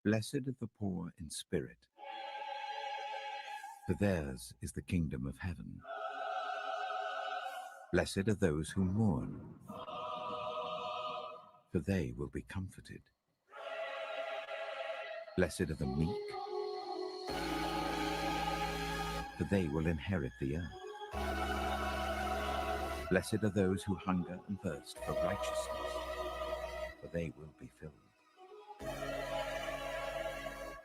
Blessed are the poor in spirit, for theirs is the kingdom of heaven. Blessed are those who mourn, for they will be comforted. Blessed are the meek, for they will inherit the earth. Blessed are those who hunger and thirst for righteousness, for they will be filled.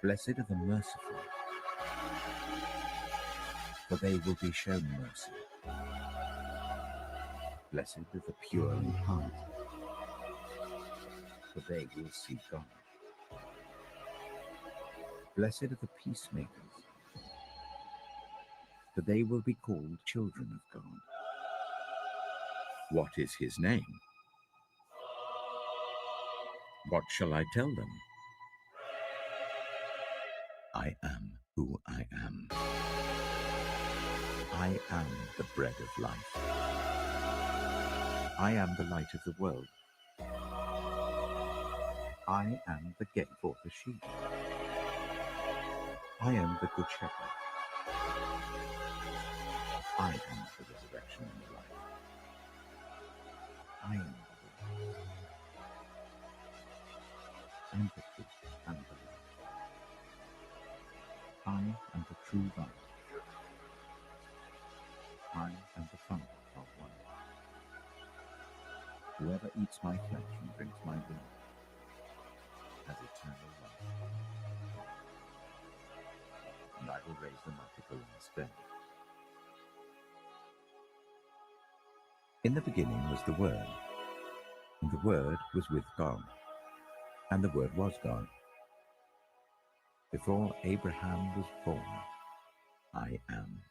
Blessed are the merciful, for they will be shown mercy. Blessed are the pure in heart, for they will see God. Blessed are the peacemakers, for they will be called children of God. What is his name? What shall I tell them? I am who I am. I am the bread of life. I am the light of the world. I am the gate for the sheep. I am the good shepherd. I am the resurrection and the life. I am the way, and the truth, and the life. I am the true vine. I am the Father of one. Whoever eats my flesh and drinks my blood has eternal life, and I will raise them up at the last day. In the beginning was the Word, and the Word was with God, and the Word was God. Before Abraham was born, I am.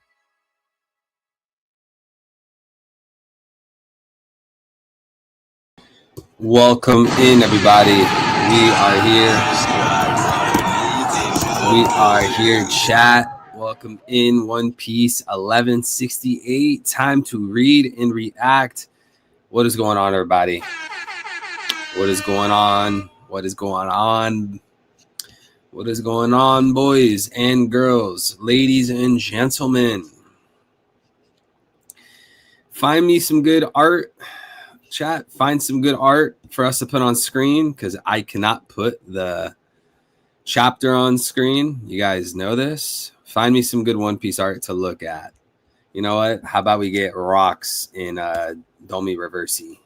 Welcome in, everybody. We are here. We are here, chat. Welcome in, One Piece 1168. Time to read and react. What is going on, everybody? What is going on? What is going on? What is going on, boys and girls, ladies and gentlemen? Find me some good art. Chat, find some good art for us to put on screen because I cannot put the chapter on screen. You guys know this. Find me some good One Piece art to look at. You know what? How about we get rocks in Domi Reversi?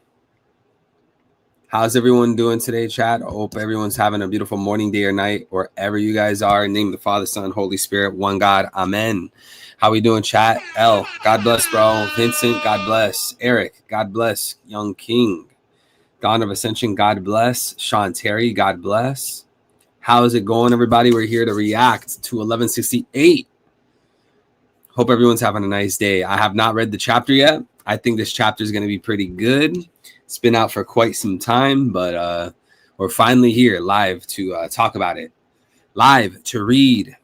How's everyone doing today, chat? I hope everyone's having a beautiful morning, day, or night, wherever you guys are. In the name of the Father, Son, Holy Spirit, one God. Amen. How we doing, chat? L, God bless, bro. Vincent, God bless. Eric, God bless. Young King. Dawn of Ascension, God bless. Sean Terry, God bless. How's it going, everybody? We're here to react to 1168. Hope everyone's having a nice day. I have not read the chapter yet. I think this chapter is going to be pretty good. It's been out for quite some time, but we're finally here live to talk about it. Live to read.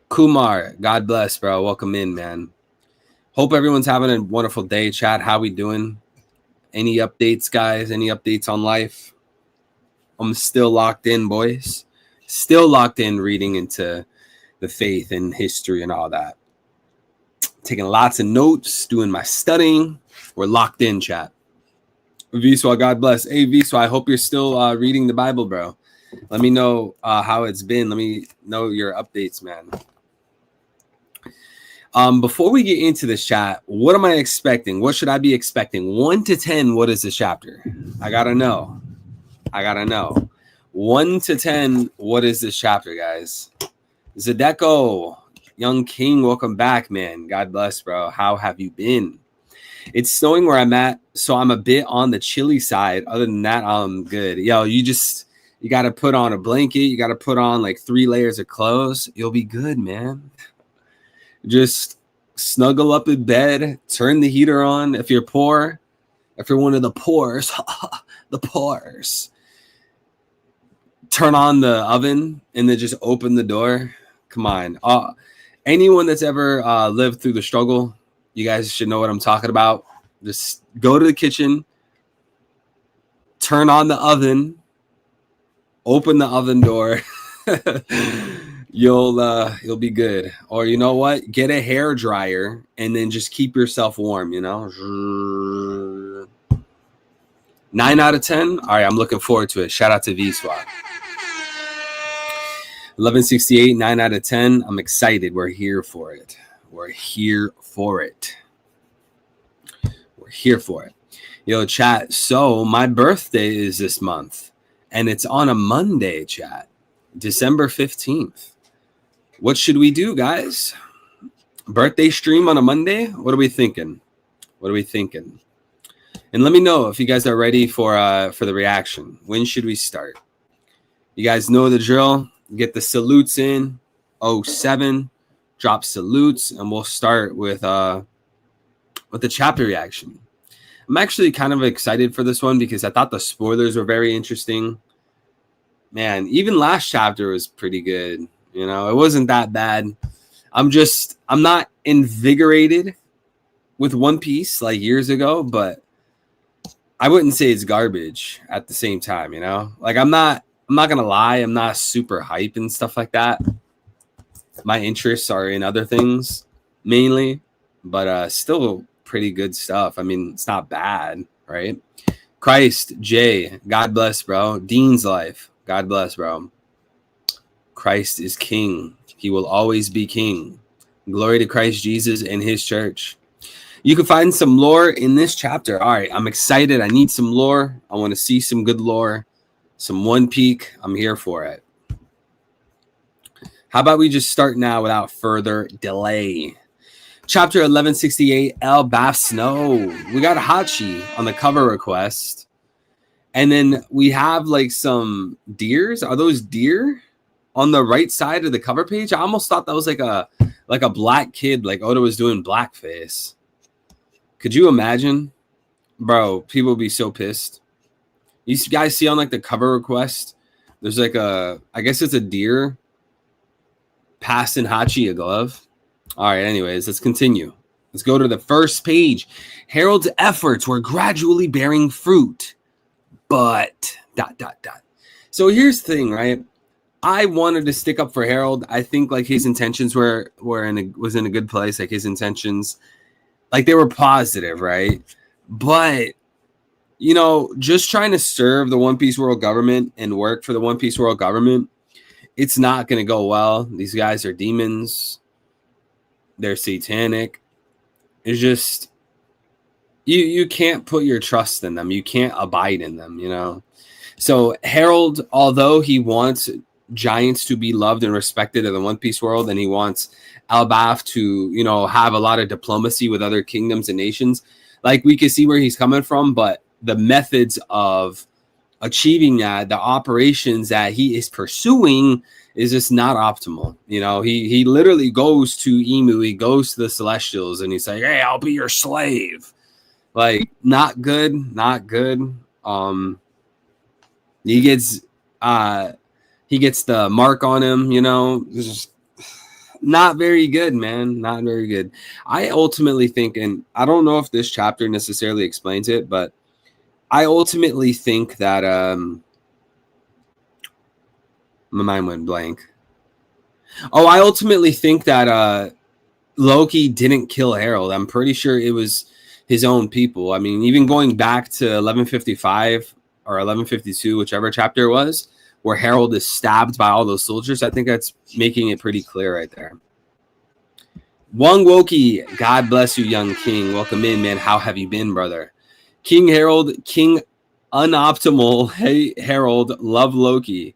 Kumar, God bless, bro. Welcome in, man. Hope everyone's having a wonderful day, chat. How we doing? Any updates, guys? Any updates on life? I'm still locked in, boys. Still locked in reading into the faith and history and all that. Taking lots of notes, doing my studying. We're locked in, chat. Viswa, God bless. Hey, Viswa, I hope you're still reading the Bible, bro. Let me know how it's been. Let me know your updates, man. Before we get into this chat, what am I expecting? What should I be expecting? 1 to 10, what is this chapter? I gotta know. 1 to 10, what is this chapter, guys? Zedeko, Young King, welcome back, man. God bless, bro. How have you been? It's snowing where I'm at, so I'm a bit on the chilly side. Other than that, I'm good. Yo, you got to put on a blanket. You got to put on like 3 layers of clothes. You'll be good, man. Just snuggle up in bed, turn the heater on. If you're poor, if you're one of the poors, the poors, turn on the oven and then just open the door. Come on. Anyone that's ever lived through the struggle, you guys should know what I'm talking about. Just go to the kitchen, turn on the oven, open the oven door, You'll be good. Or you know what? Get a hair dryer and then just keep yourself warm, you know? 9 out of 10. All right, I'm looking forward to it. Shout out to V-Swap. 1168, 9 out of 10. I'm excited. We're here for it. We're here for it. We're here for it. Yo, chat. So my birthday is this month, and it's on a Monday, chat. December 15th. What should we do, guys? Birthday stream on a Monday? What are we thinking? What are we thinking? And let me know if you guys are ready for the reaction. When should we start? You guys know the drill. Get the salutes in. 07. Drop salutes, and we'll start with the chapter reaction. I'm actually kind of excited for this one because I thought the spoilers were very interesting. Man, even last chapter was pretty good. You know, it wasn't that bad. I'm not invigorated with One Piece like years ago, but I wouldn't say it's garbage at the same time, you know? Like I'm not gonna lie, I'm not super hype and stuff like that. My interests are in other things mainly, but still pretty good stuff. I mean, it's not bad, right? Christ, Jay, God bless, bro. Dean's life, God bless, bro. Christ is king. He will always be king. Glory to Christ Jesus and his church. You can find some lore in this chapter. All right, I'm excited. I need some lore. I want to see some good lore, some One Peak. I'm here for it. How about we just start now without further delay? Chapter 1168, Elbaf Snow. We got Hachi on the cover request. And then we have like some deers. Are those deer on the right side of the cover page? I almost thought that was like a black kid, like Oda was doing blackface. Could you imagine? Bro, people would be so pissed. You guys see on like the cover request, there's like I guess it's a deer passing Hachi a glove. All right, anyways, let's continue. Let's go to the first page. Harold's efforts were gradually bearing fruit, but ... So here's the thing, right? I wanted to stick up for Harold. I think like his intentions was in a good place. Like his intentions, like they were positive, right? But you know, just trying to serve the One Piece world government and work for the One Piece world government, it's not going to go well. These guys are demons. They're satanic. It's just you can't put your trust in them. You can't abide in them, you know. So Harold, although he wants giants to be loved and respected in the One Piece world, and he wants Elbaf to, you know, have a lot of diplomacy with other kingdoms and nations, like we can see where he's coming from, but the methods of achieving that, the operations that he is pursuing is just not optimal. You know, he literally goes to Emu, he goes to the Celestials, and he's like, hey, I'll be your slave. Like, not good. He gets the mark on him, you know. It's just not very good, man. Not very good. I ultimately think, and I don't know if this chapter necessarily explains it, but I ultimately think that my mind went blank. Oh, I ultimately think that Loki didn't kill Harold. I'm pretty sure it was his own people. I mean, even going back to 1155 or 1152, whichever chapter it was, where Harold is stabbed by all those soldiers, I think that's making it pretty clear right there. Wong Woki, God bless you, young king. Welcome in, man. How have you been, brother? King Harold, King Unoptimal. Hey, Harold, love Loki.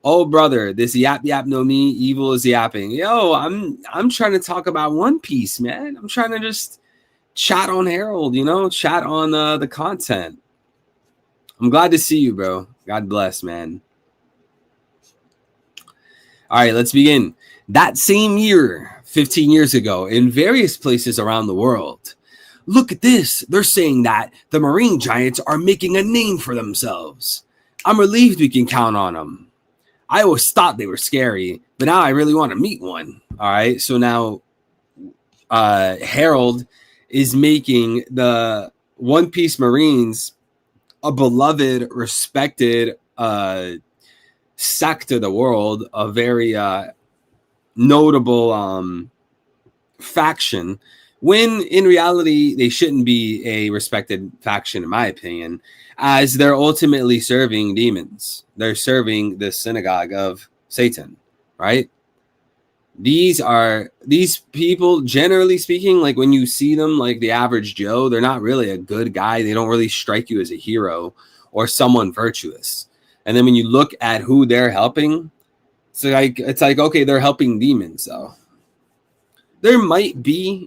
Oh, brother, this yap no me, evil is yapping. Yo, I'm trying to talk about One Piece, man. I'm trying to just chat on Harold, you know, chat on the content. I'm glad to see you, bro. God bless, man. All right, let's begin. That same year, 15 years ago, in various places around the world. Look at this. They're saying that the marine giants are making a name for themselves. I'm relieved we can count on them. I always thought they were scary, but now I really want to meet one. All right, so now Harold is making the One Piece Marines a beloved, respected sect of the world, a very notable faction, when in reality they shouldn't be a respected faction, in my opinion, as they're ultimately serving demons. They're serving the synagogue of Satan, right? These people, generally speaking, like when you see them, like the average Joe, they're not really a good guy. They don't really strike you as a hero or someone virtuous. And then when you look at who they're helping, it's like okay, they're helping demons. So there might be,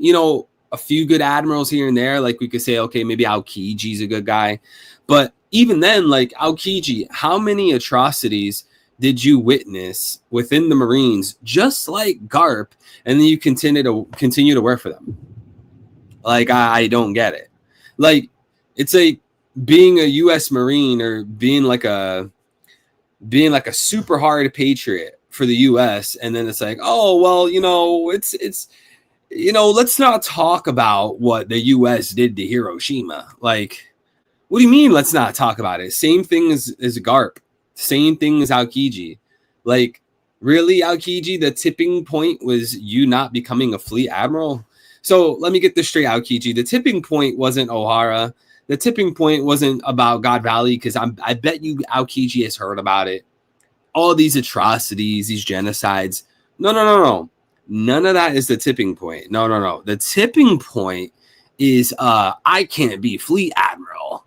a few good admirals here and there. Like we could say, okay, maybe Aokiji is a good guy. But even then, like Aokiji, how many atrocities did you witness within the Marines, just like Garp, and then you continue to work for them? Like, I don't get it. Like, it's like being a U.S. Marine or being like a super hard patriot for the U.S. And then it's like, oh, well, it's let's not talk about what the U.S. did to Hiroshima. Like, what do you mean let's not talk about it? Same thing as Garp. Same thing as Aokiji. Like, really, Aokiji, the tipping point was you not becoming a fleet admiral? So let me get this straight, Aokiji. The tipping point wasn't Ohara. The tipping point wasn't about God Valley, because I bet you Aokiji has heard about it. All these atrocities, these genocides. No. None of that is the tipping point. No. The tipping point is I can't be fleet admiral.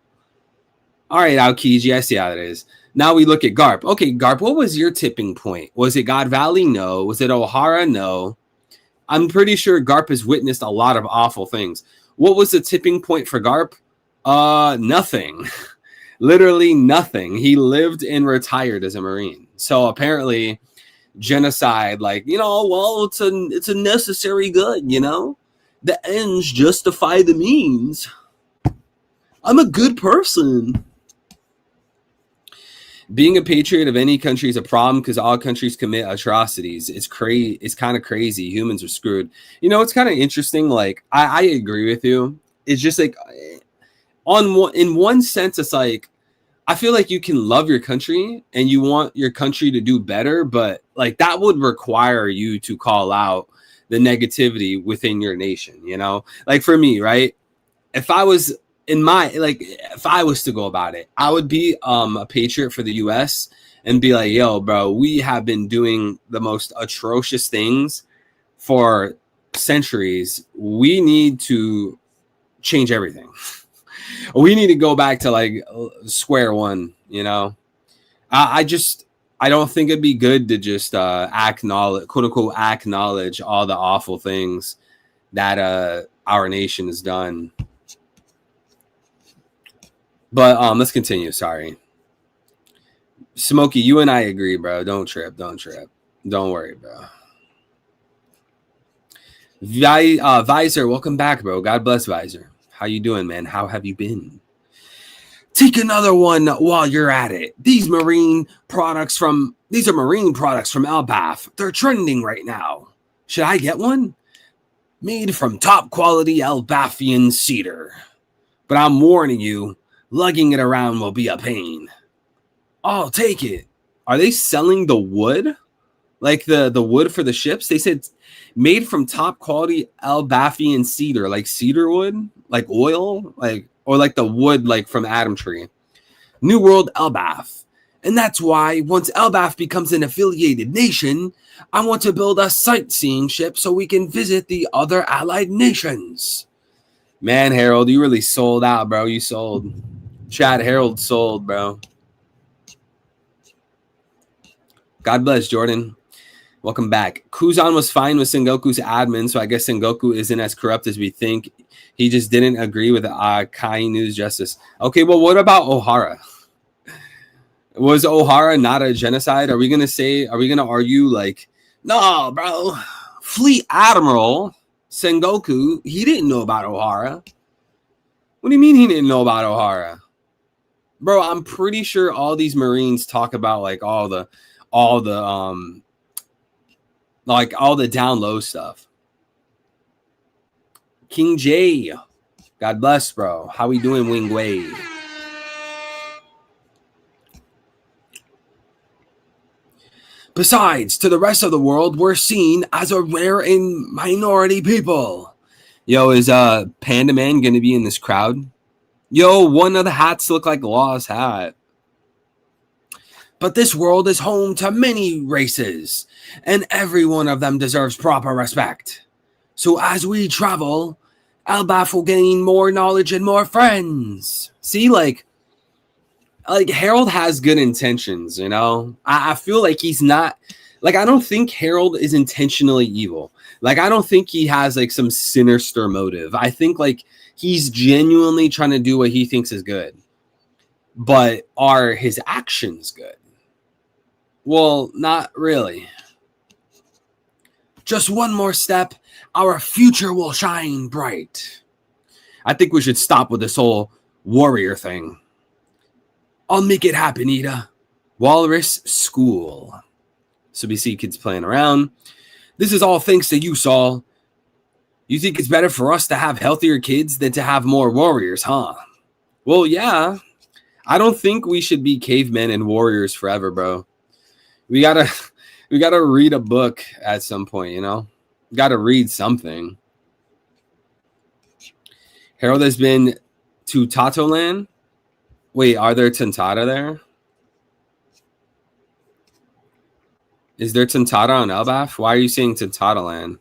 All right, Aokiji, I see how it is. Now we look at Garp. Okay, Garp, what was your tipping point? Was it God Valley? No. Was it Ohara? No. I'm pretty sure Garp has witnessed a lot of awful things. What was the tipping point for Garp? Nothing. Literally nothing. He lived and retired as a Marine. So apparently genocide, like, well, it's a necessary good, The ends justify the means. I'm a good person. Being a patriot of any country is a problem because all countries commit atrocities. It's crazy. It's kind of crazy. Humans are screwed. It's kind of interesting. Like, I agree with you. It's just like, in one sense, it's like, I feel like you can love your country and you want your country to do better, but like that would require you to call out the negativity within your nation. Like for me, right? If I was if I was to go about it, I would be a patriot for the US and be like, yo, bro, we have been doing the most atrocious things for centuries. We need to change everything. We need to go back to like square one, I don't think it'd be good to just quote unquote acknowledge all the awful things that our nation has done. But let's continue. Sorry. Smokey, you and I agree, bro. Don't trip. Don't worry, bro. Visor, welcome back, bro. God bless, Visor. How you doing, man? How have you been? Take another one while you're at it. These are marine products from Elbaf. They're trending right now. Should I get one? Made from top quality Elbafian cedar. But I'm warning you, lugging it around will be a pain. I'll take it. Are they selling the wood? Like the wood for the ships? They said made from top quality Elbafian cedar, like cedar wood, like oil, or like the wood like from Adam Tree. New World Elbaf. And that's why once Elbaf becomes an affiliated nation, I want to build a sightseeing ship so we can visit the other allied nations. Man, Harold, you really sold out, bro. You sold. Chad, Harold sold, bro. God bless, Jordan. Welcome back. Kuzan was fine with Sengoku's admin, so I guess Sengoku isn't as corrupt as we think. He just didn't agree with Kainu's justice. Okay, well, what about Ohara? Was Ohara not a genocide? Are we going to argue like, no, bro, Fleet Admiral Sengoku, he didn't know about Ohara. What do you mean he didn't know about Ohara? Bro, I'm pretty sure all these Marines talk about like all the down low stuff. King J, God bless, bro. How we doing, Wing Wei? Besides, to the rest of the world, we're seen as a rare and minority people. Yo, is Panda Man gonna be in this crowd? Yo, one of the hats look like Law's hat. But this world is home to many races, and every one of them deserves proper respect. So as we travel, Elbaf will gain more knowledge and more friends. See, like Harold has good intentions, you know? I feel like he's not, like, I don't think Harold is intentionally evil. Like, I don't think he has, like, some sinister motive. I think, like, he's genuinely trying to do what he thinks is good. But are his actions good? Well, not really. Just one more step, our future will shine bright. I think we should stop with this whole warrior thing. I'll make it happen, Ida. Walrus School. So we see kids playing around. This is all thanks to you, Saul. You think it's better for us to have healthier kids than to have more warriors, huh? Well, yeah. I don't think we should be cavemen and warriors forever, bro. We gotta read a book at some point, you know? Gotta read something. Harold has been to Tatoland. Wait, are there Tantata there? Is there Tantata on Elbaf? Why are you saying Tantata Land?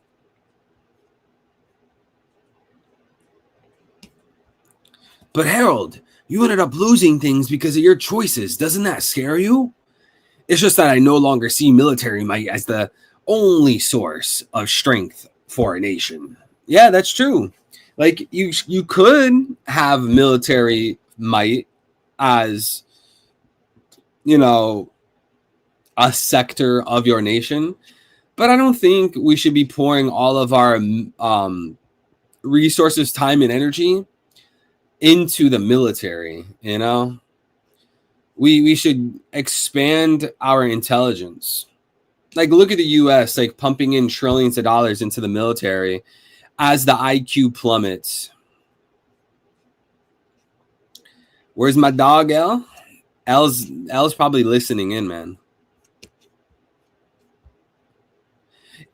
But Harold, you ended up losing things because of your choices. Doesn't that scare you? It's just that I no longer see military might as the only source of strength for a nation. Yeah, that's true. Like, you could have military might as, you know, a sector of your nation, but I don't think we should be pouring all of our resources, time, and energy into the military. You know, we should expand our intelligence. Like, look at the U.S. like pumping in trillions of dollars into the military as the IQ plummets. Where's my dog, El? El's probably listening in, man.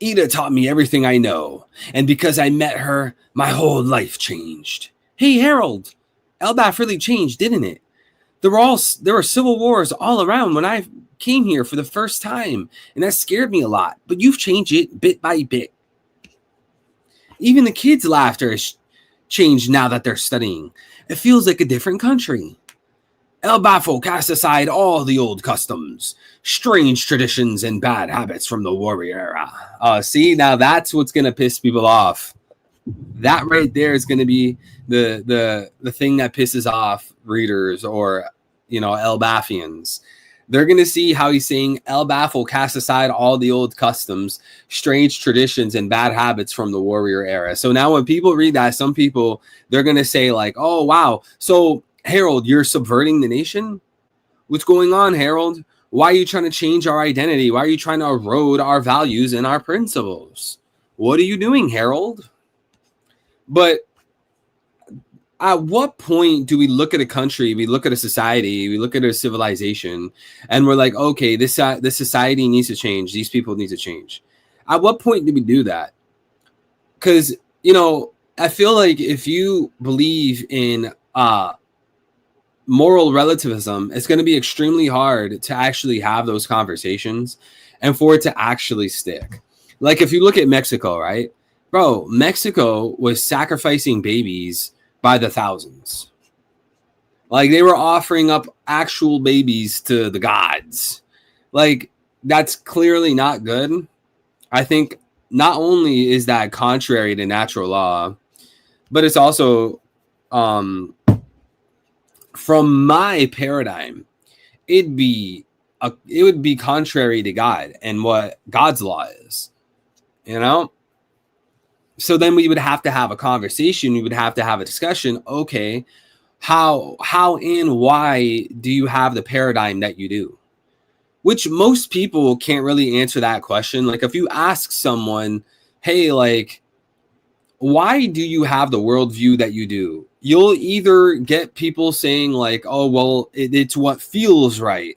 Ida taught me everything I know, and because I met her, my whole life changed. Hey, Harold, Elbaf really changed, didn't it? There were civil wars all around when I came here for the first time, and that scared me a lot. But you've changed it bit by bit. Even the kids' laughter has changed now that they're studying. It feels like a different country. Elbaf will cast aside all the old customs, strange traditions, and bad habits from the warrior era. See, now that's what's gonna piss people off. That right there is gonna be the thing that pisses off readers or, you know, Elbafians. They're gonna see how he's saying Elbaf will cast aside all the old customs, strange traditions, and bad habits from the warrior era. So now when people read that, some people, they're gonna say like, oh wow, so Harold, you're subverting the nation? What's going on, Harold? Why are you trying to change our identity? Why are you trying to erode our values and our principles? What are you doing, Harold? But at what point do we look at a country, we look at a society, we look at a civilization, and we're like, okay, this society needs to change. These people need to change. At what point do we do that? Because, you know, I feel like if you believe in moral relativism, it's going to be extremely hard to actually have those conversations and for it to actually stick. Like, if you look at Mexico, right? Bro, Mexico was sacrificing babies by the thousands. Like, they were offering up actual babies to the gods. Like, that's clearly not good. I think not only is that contrary to natural law, but it's also from my paradigm, it would be contrary to God and what God's law is, you know? So then we would have to have a conversation. We would have to have a discussion. Okay, how and why do you have the paradigm that you do? Which most people can't really answer that question. Like, if you ask someone, hey, like, why do you have the worldview that you do? You'll either get people saying like, oh, well, it's what feels right.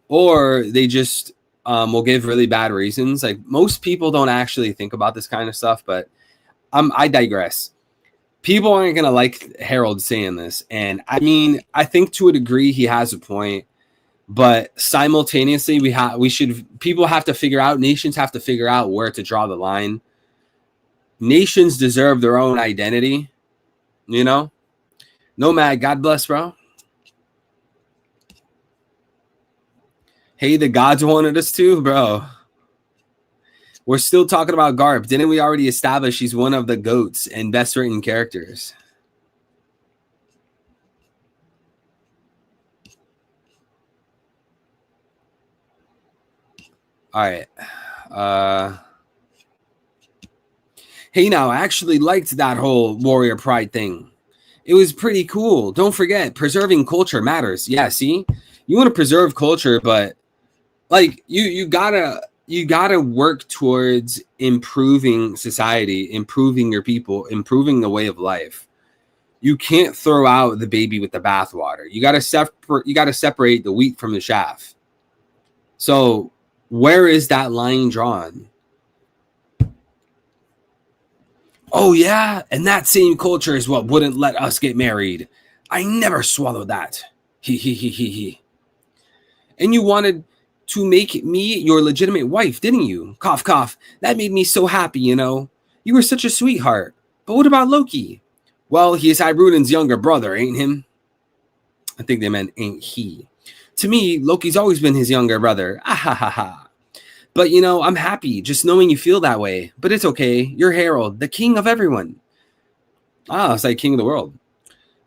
Or they just will give really bad reasons. Like most people don't actually think about this kind of stuff, but I digress. People aren't going to like Harold saying this. And I mean, I think to a degree he has a point, but simultaneously people have to figure out, nations have to figure out where to draw the line. Nations deserve their own identity, you know? Nomad, God bless, bro. Hey, the gods wanted us to, bro. We're still talking about Garp. Didn't we already establish he's one of the GOATs and best written characters? All right. Hey, now, I actually liked that whole warrior pride thing. It was pretty cool. Don't forget, preserving culture matters. Yeah, see? You want to preserve culture, but like you gotta work towards improving society, improving your people, improving the way of life. You can't throw out the baby with the bathwater. You gotta separate the wheat from the chaff. So where is that line drawn? Oh yeah, and that same culture is what wouldn't let us get married. I never swallowed that. He. And you wanted to make me your legitimate wife, didn't you? Cough, cough. That made me so happy, you know. You were such a sweetheart. But what about Loki? Well, he is Hyrunen's younger brother, ain't him? I think they meant ain't he. To me, Loki's always been his younger brother. Ah ha ha ha. But, you know, I'm happy just knowing you feel that way. But it's okay. You're Harold, the king of everyone. Ah, it's like king of the world.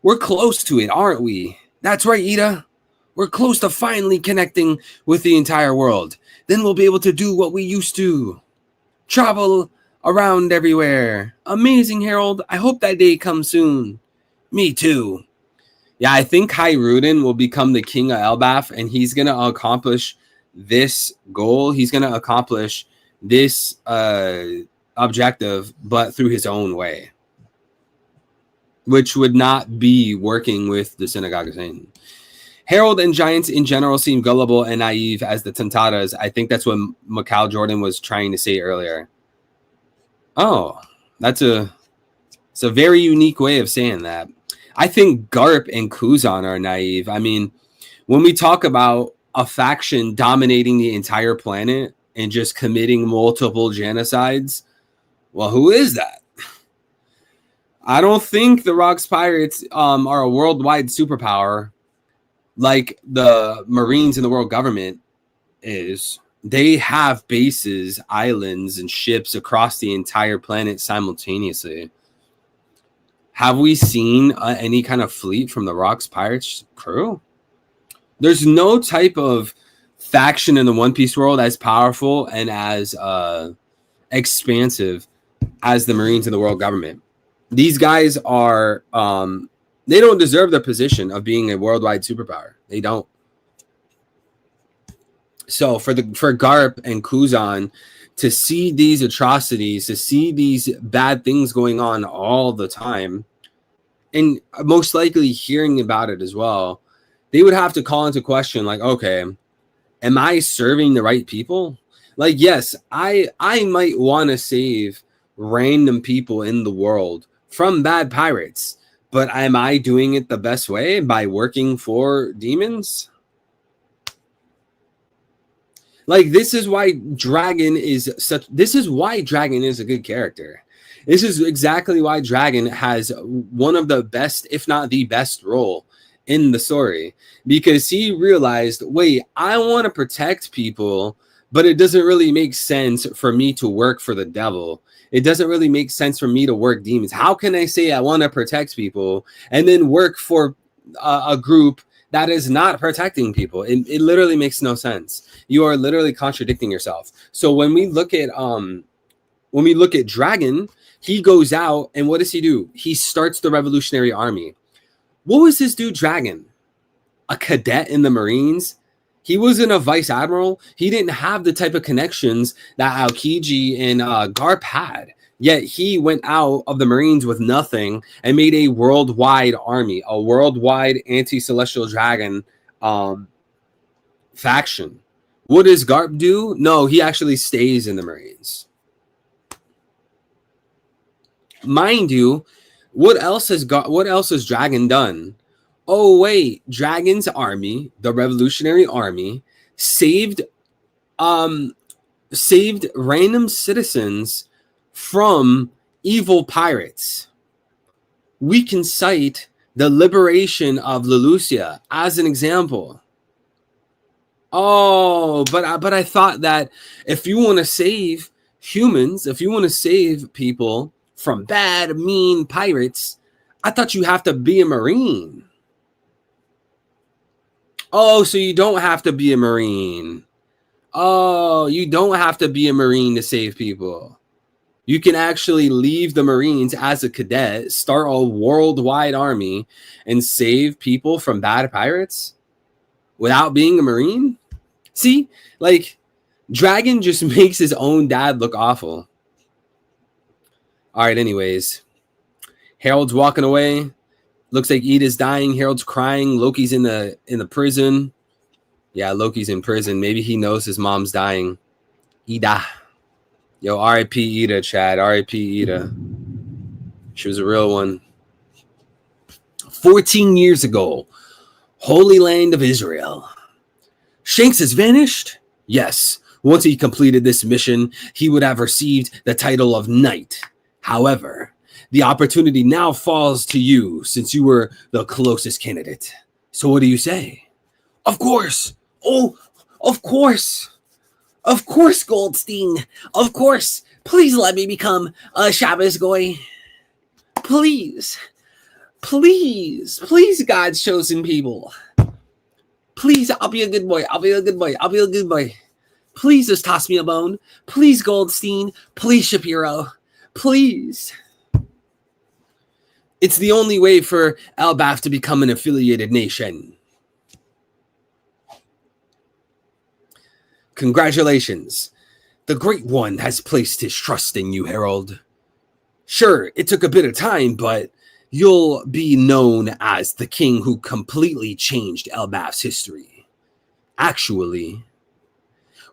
We're close to it, aren't we? That's right, Ida. We're close to finally connecting with the entire world. Then we'll be able to do what we used to. Travel around everywhere. Amazing, Harold. I hope that day comes soon. Me too. Yeah, I think Hyruden will become the king of Elbaf, and he's going to accomplish this goal. He's going to accomplish this objective, but through his own way, which would not be working with the Synagogue of Satan. Harold and giants in general seem gullible and naive as the Tantaras. I think that's what Macau Jordan was trying to say earlier. Oh, it's a very unique way of saying that. I think Garp and Kuzan are naive. I mean, when we talk about a faction dominating the entire planet and just committing multiple genocides, well, who is that? I don't think the Rocks Pirates are a worldwide superpower like the Marines in the world government is. They have bases, islands, and ships across the entire planet simultaneously. Have we seen any kind of fleet from the Rocks Pirates crew? There's no type of faction in the One Piece world as powerful and as expansive as the Marines in the world government. These guys are... they don't deserve the position of being a worldwide superpower. They don't. So for Garp and Kuzan to see these atrocities, to see these bad things going on all the time, and most likely hearing about it as well, they would have to call into question, like, okay, am I serving the right people? Like, yes, I might want to save random people in the world from bad pirates, but am I doing it the best way by working for demons? Like, this is why Dragon is a good character. This is exactly why Dragon has one of the best, if not the best role in the story, because he realized, wait, I want to protect people, but it doesn't really make sense for me to work for the devil. It doesn't really make sense for me to work demons. How can I say I want to protect people and then work for a group that is not protecting people? It literally makes no sense. You are literally contradicting yourself. So when we look at Dragon, he goes out and what does he do? He starts the Revolutionary Army. What was this dude Dragon? A cadet in the Marines? He wasn't a vice admiral. He didn't have the type of connections that Aokiji and Garp had. Yet he went out of the Marines with nothing and made a worldwide army, a worldwide anti-celestial dragon faction What does Garp do? No, he actually stays in the Marines. Mind you, what else has Dragon done? Oh wait, Dragon's army, the Revolutionary Army, saved random citizens from evil pirates. We can cite the liberation of Lelucia as an example. Oh, but I thought that if you want to save humans, if you want to save people from bad, mean pirates, I thought you have to be a Marine. Oh, so you don't have to be a Marine. Oh, you don't have to be a Marine to save people. You can actually leave the Marines as a cadet, start a worldwide army, and save people from bad pirates without being a Marine? See, like, Dragon just makes his own dad look awful. All right, anyways. Harold's walking away. Looks like Ida's dying. Harold's crying. Loki's in the prison. Yeah, Loki's in prison. Maybe he knows his mom's dying. Ida. Yo, R.I.P. Ida, Chad. R.I.P. Ida. She was a real one. 14 years ago, Holy Land of Israel. Shanks has vanished? Yes. Once he completed this mission, he would have received the title of Knight. However, the opportunity now falls to you since you were the closest candidate. So what do you say? Of course. Oh, of course. Of course, Goldstein. Of course. Please let me become a Shabbos Goy. Please. Please. Please, God's chosen people. Please, I'll be a good boy. I'll be a good boy. I'll be a good boy. Please just toss me a bone. Please, Goldstein. Please, Shapiro. Please. It's the only way for Elbaf to become an affiliated nation. Congratulations. The Great One has placed his trust in you, Harold. Sure, it took a bit of time, but you'll be known as the king who completely changed Elbaf's history. Actually,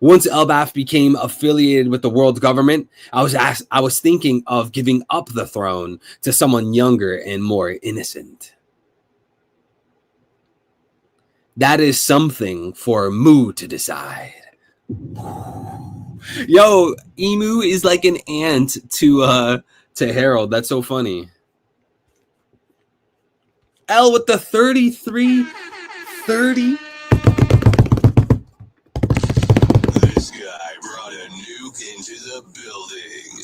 once Elbaf became affiliated with the world government, I was thinking of giving up the throne to someone younger and more innocent. That is something for Mu to decide. Yo, Emu is like an aunt to Harold. That's so funny. L with the 33 30. This guy brought a nuke into the building.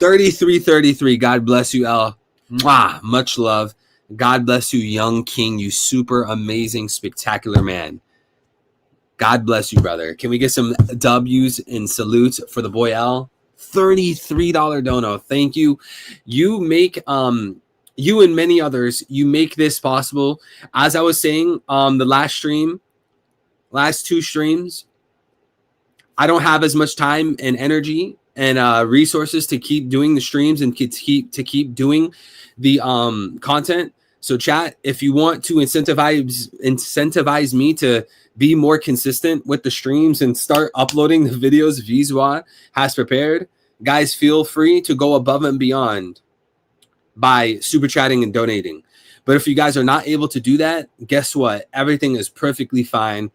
3333. God bless you, L. Mwah, much love. God bless you, young king. You super amazing, spectacular man. God bless you, brother. Can we get some W's and salutes for the boy L? $33 dono. Thank you. You make you and many others, you make this possible. As I was saying, the last two streams, I don't have as much time and energy and resources to keep doing the streams and to keep doing the content. So chat, if you want to incentivize me to be more consistent with the streams and start uploading the videos Vizwa has prepared, guys, feel free to go above and beyond by super chatting and donating. But if you guys are not able to do that, guess what? Everything is perfectly fine.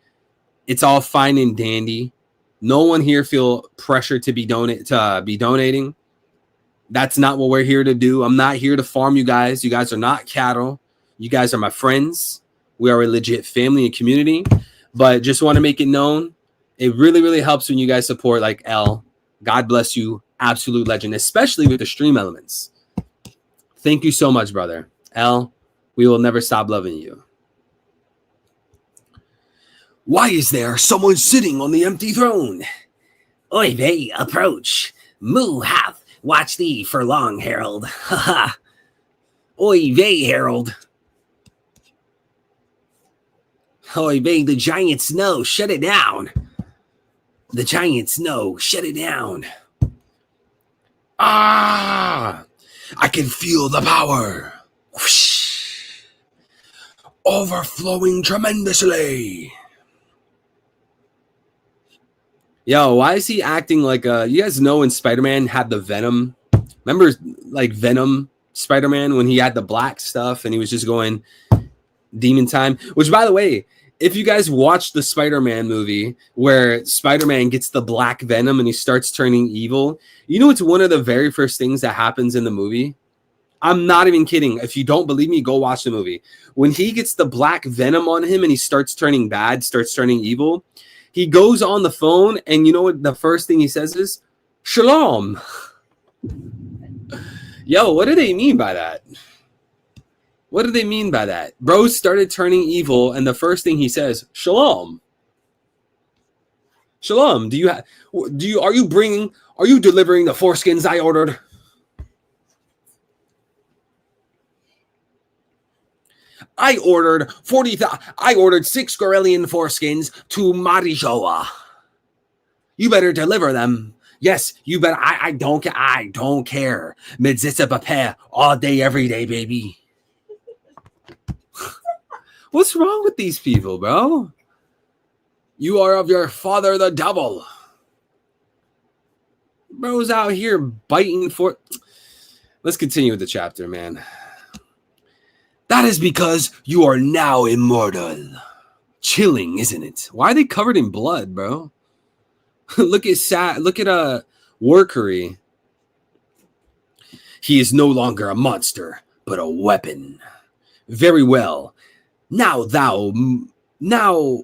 It's all fine and dandy. No one here feel pressure to be donating. That's not what we're here to do. I'm not here to farm you guys. You guys are not cattle. You guys are my friends. We are a legit family and community. But just want to make it known, it really, really helps when you guys support like L. God bless you. Absolute legend, especially with the stream elements. Thank you so much, brother. L, we will never stop loving you. Why is there someone sitting on the empty throne? Oy vey, approach. Mu hath watched thee for long, Harold. Ha ha. Oy vey, Harold. Oy vey, the giants know. Shut it down. The giants know. Shut it down. Ah! I can feel the power. Whoosh. Overflowing tremendously. Yo, why is he acting like you guys know when Spider-Man had the Venom? Remember like Venom Spider-Man when he had the black stuff and he was just going demon time? Which, by the way, if you guys watch the Spider-Man movie where Spider-Man gets the black Venom and he starts turning evil, you know it's one of the very first things that happens in the movie? I'm not even kidding. If you don't believe me, go watch the movie. When he gets the black Venom on him and he starts turning bad, starts turning evil, he goes on the phone and you know what the first thing he says is, Shalom. Yo, what do they mean by that? What do they mean by that? Bro started turning evil and the first thing he says, Shalom. Shalom. Are you delivering the foreskins I ordered? I ordered 40,000. I ordered 6 Gorelian foreskins to Marijoa. You better deliver them. Yes, you better. I don't care. Midzitsa pape all day, every day, baby. What's wrong with these people, bro? You are of your father, the devil. Bro's out here biting for. Let's continue with the chapter, man. That is because you are now immortal. Chilling, isn't it? Why are they covered in blood, bro? Look at Workery. He is no longer a monster, but a weapon. Very well. Thou now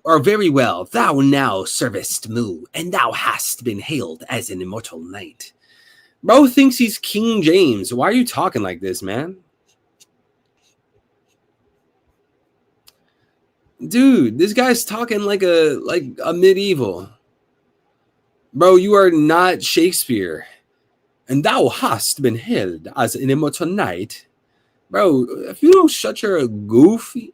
servest Mu, and thou hast been hailed as an immortal knight. Bro thinks he's King James. Why are you talking like this, man? Dude, this guy's talking like a medieval. Bro, you are not Shakespeare. And thou hast been hailed as an immortal knight. Bro, if you don't shut your goofy.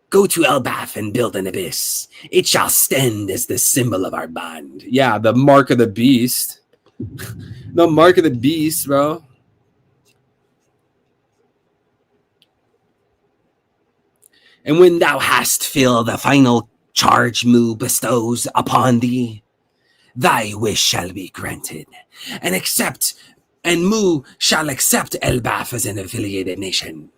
Go to Elbaf and build an abyss. It shall stand as the symbol of our bond. Yeah, the mark of the beast. The mark of the beast, bro. And when thou hast filled the final charge Mu bestows upon thee, thy wish shall be granted. And Mu shall accept Elbaf as an affiliated nation.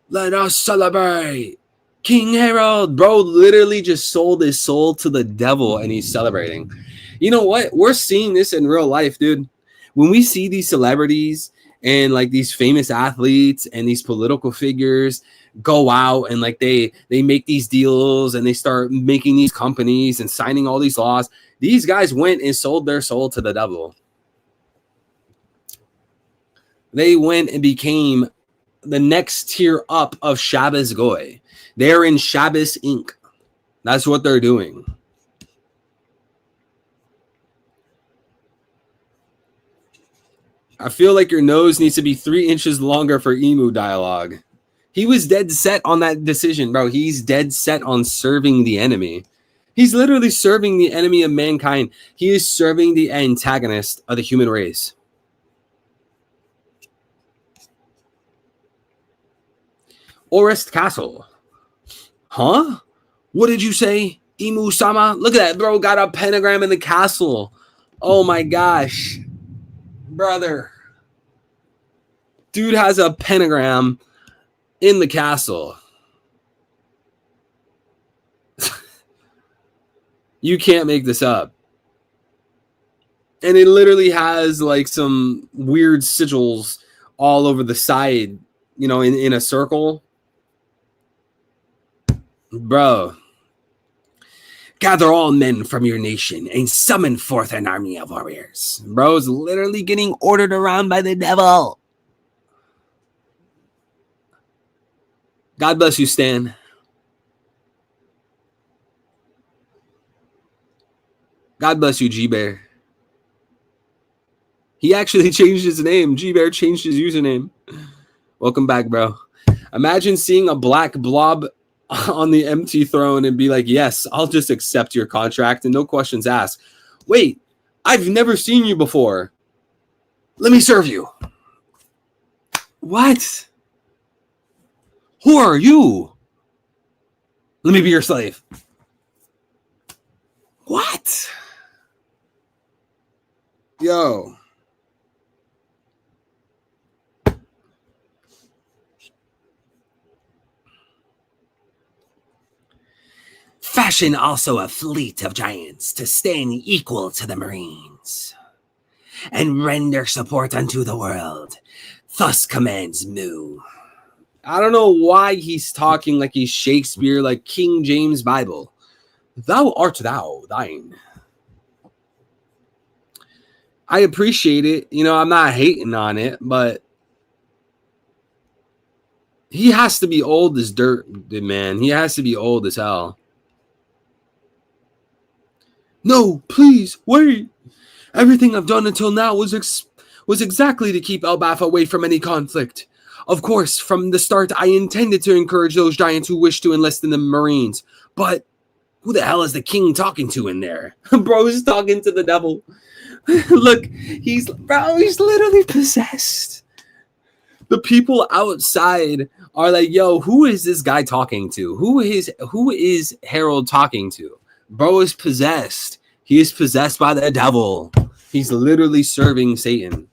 Let us celebrate. King Harold, bro, literally just sold his soul to the devil and he's celebrating. You know what? We're seeing this in real life, dude. When we see these celebrities and like these famous athletes and these political figures go out and like they make these deals and they start making these companies and signing all these laws, these guys went and sold their soul to the devil. They went and became the next tier up of Shabbos Goy. They're in Shabbos Inc. That's what they're doing. I feel like your nose needs to be 3 inches longer for emu dialogue. He was dead set on that decision, bro. He's dead set on serving the enemy. He's literally serving the enemy of mankind. He is serving the antagonist of the human race. Orest Castle. Huh? What did you say, Imu-sama? Look at that, bro. Got a pentagram in the castle. Oh my gosh. Brother. Dude has a pentagram in the castle. You can't make this up. And it literally has like some weird sigils all over the side, you know, in a circle. Bro. Gather all men from your nation and summon forth an army of warriors. Bro's literally getting ordered around by the devil. God bless you, Stan. God bless you, G-Bear. He actually changed his name. G-Bear changed his username. Welcome back, bro. Imagine seeing a black blob on the empty throne and be like, yes, I'll just accept your contract and no questions asked. Wait, I've never seen you before. Let me serve you. What? Who are you? Let me be your slave. What? Yo. Fashion also a fleet of giants to stand equal to the Marines, and render support unto the world. Thus commands Mu. I don't know why he's talking like he's Shakespeare, like King James Bible. Thou art thou, thine. I appreciate it. You know, I'm not hating on it, but he has to be old as dirt, man. He has to be old as hell. No, please, wait. Everything I've done until now was exactly to keep Elbaf away from any conflict. Of course, from the start, I intended to encourage those giants who wish to enlist in the Marines. But who the hell is the king talking to in there? Bro, he's talking to the devil. Look, he's literally possessed. The people outside are like, yo, who is this guy talking to? Who is Harold talking to? Bro is possessed. He is possessed by the devil. He's literally serving Satan.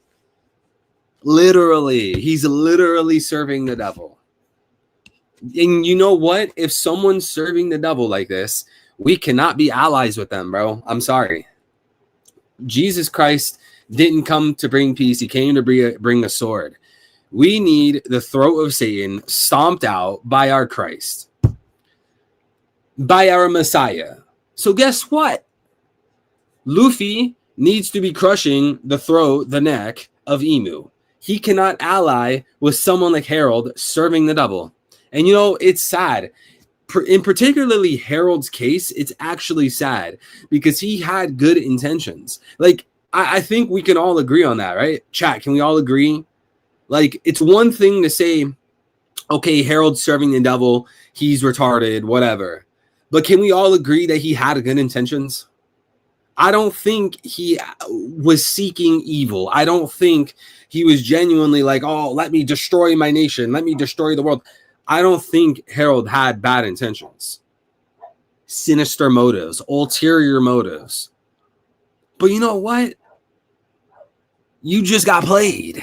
Literally. He's literally serving the devil. And you know what? If someone's serving the devil like this, we cannot be allies with them, bro. I'm sorry. Jesus Christ didn't come to bring peace. He came to bring a sword. We need the throat of Satan stomped out by our Christ, by our Messiah. So guess what? Luffy needs to be crushing the throat, the neck of Emu. He cannot ally with someone like Harold serving the devil. And you know, it's sad. In particularly Harold's case, it's actually sad because he had good intentions. Like, I think we can all agree on that, right? Chat, can we all agree? Like, it's one thing to say, okay, Harold's serving the devil, he's retarded, whatever. But can we all agree that he had good intentions? I don't think he was seeking evil. I don't think he was genuinely like, oh, let me destroy my nation. Let me destroy the world. I don't think Harold had bad intentions. Sinister motives, ulterior motives. But you know what? You just got played.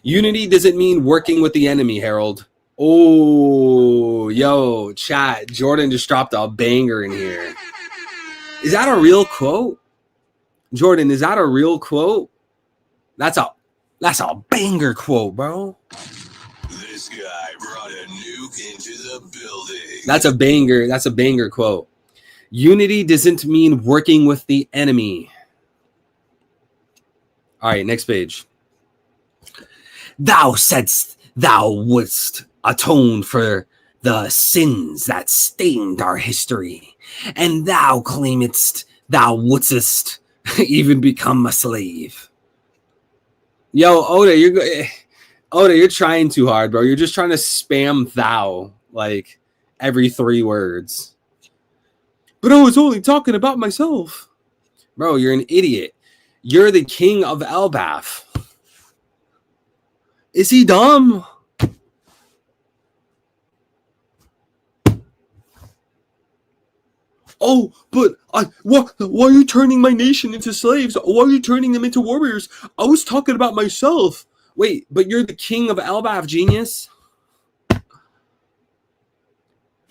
Unity doesn't mean working with the enemy, Harold. Oh, yo, chat. Jordan just dropped a banger in here. Is that a real quote? Jordan, is that a real quote? That's a banger quote, bro. This guy brought a nuke into the building. That's a banger. That's a banger quote. Unity doesn't mean working with the enemy. All right, next page. Thou saidst thou wouldst atone for the sins that stained our history, and thou claimedst thou wouldst even become a slave. Yo, Oda, you're trying too hard, bro. You're just trying to spam thou like every 3 words. But I was only talking about myself. Bro, you're an idiot. You're the king of Elbaf. Is he dumb? Oh, but why are you turning my nation into slaves? Why are you turning them into warriors? I was talking about myself. Wait, but you're the king of Elbaf, genius.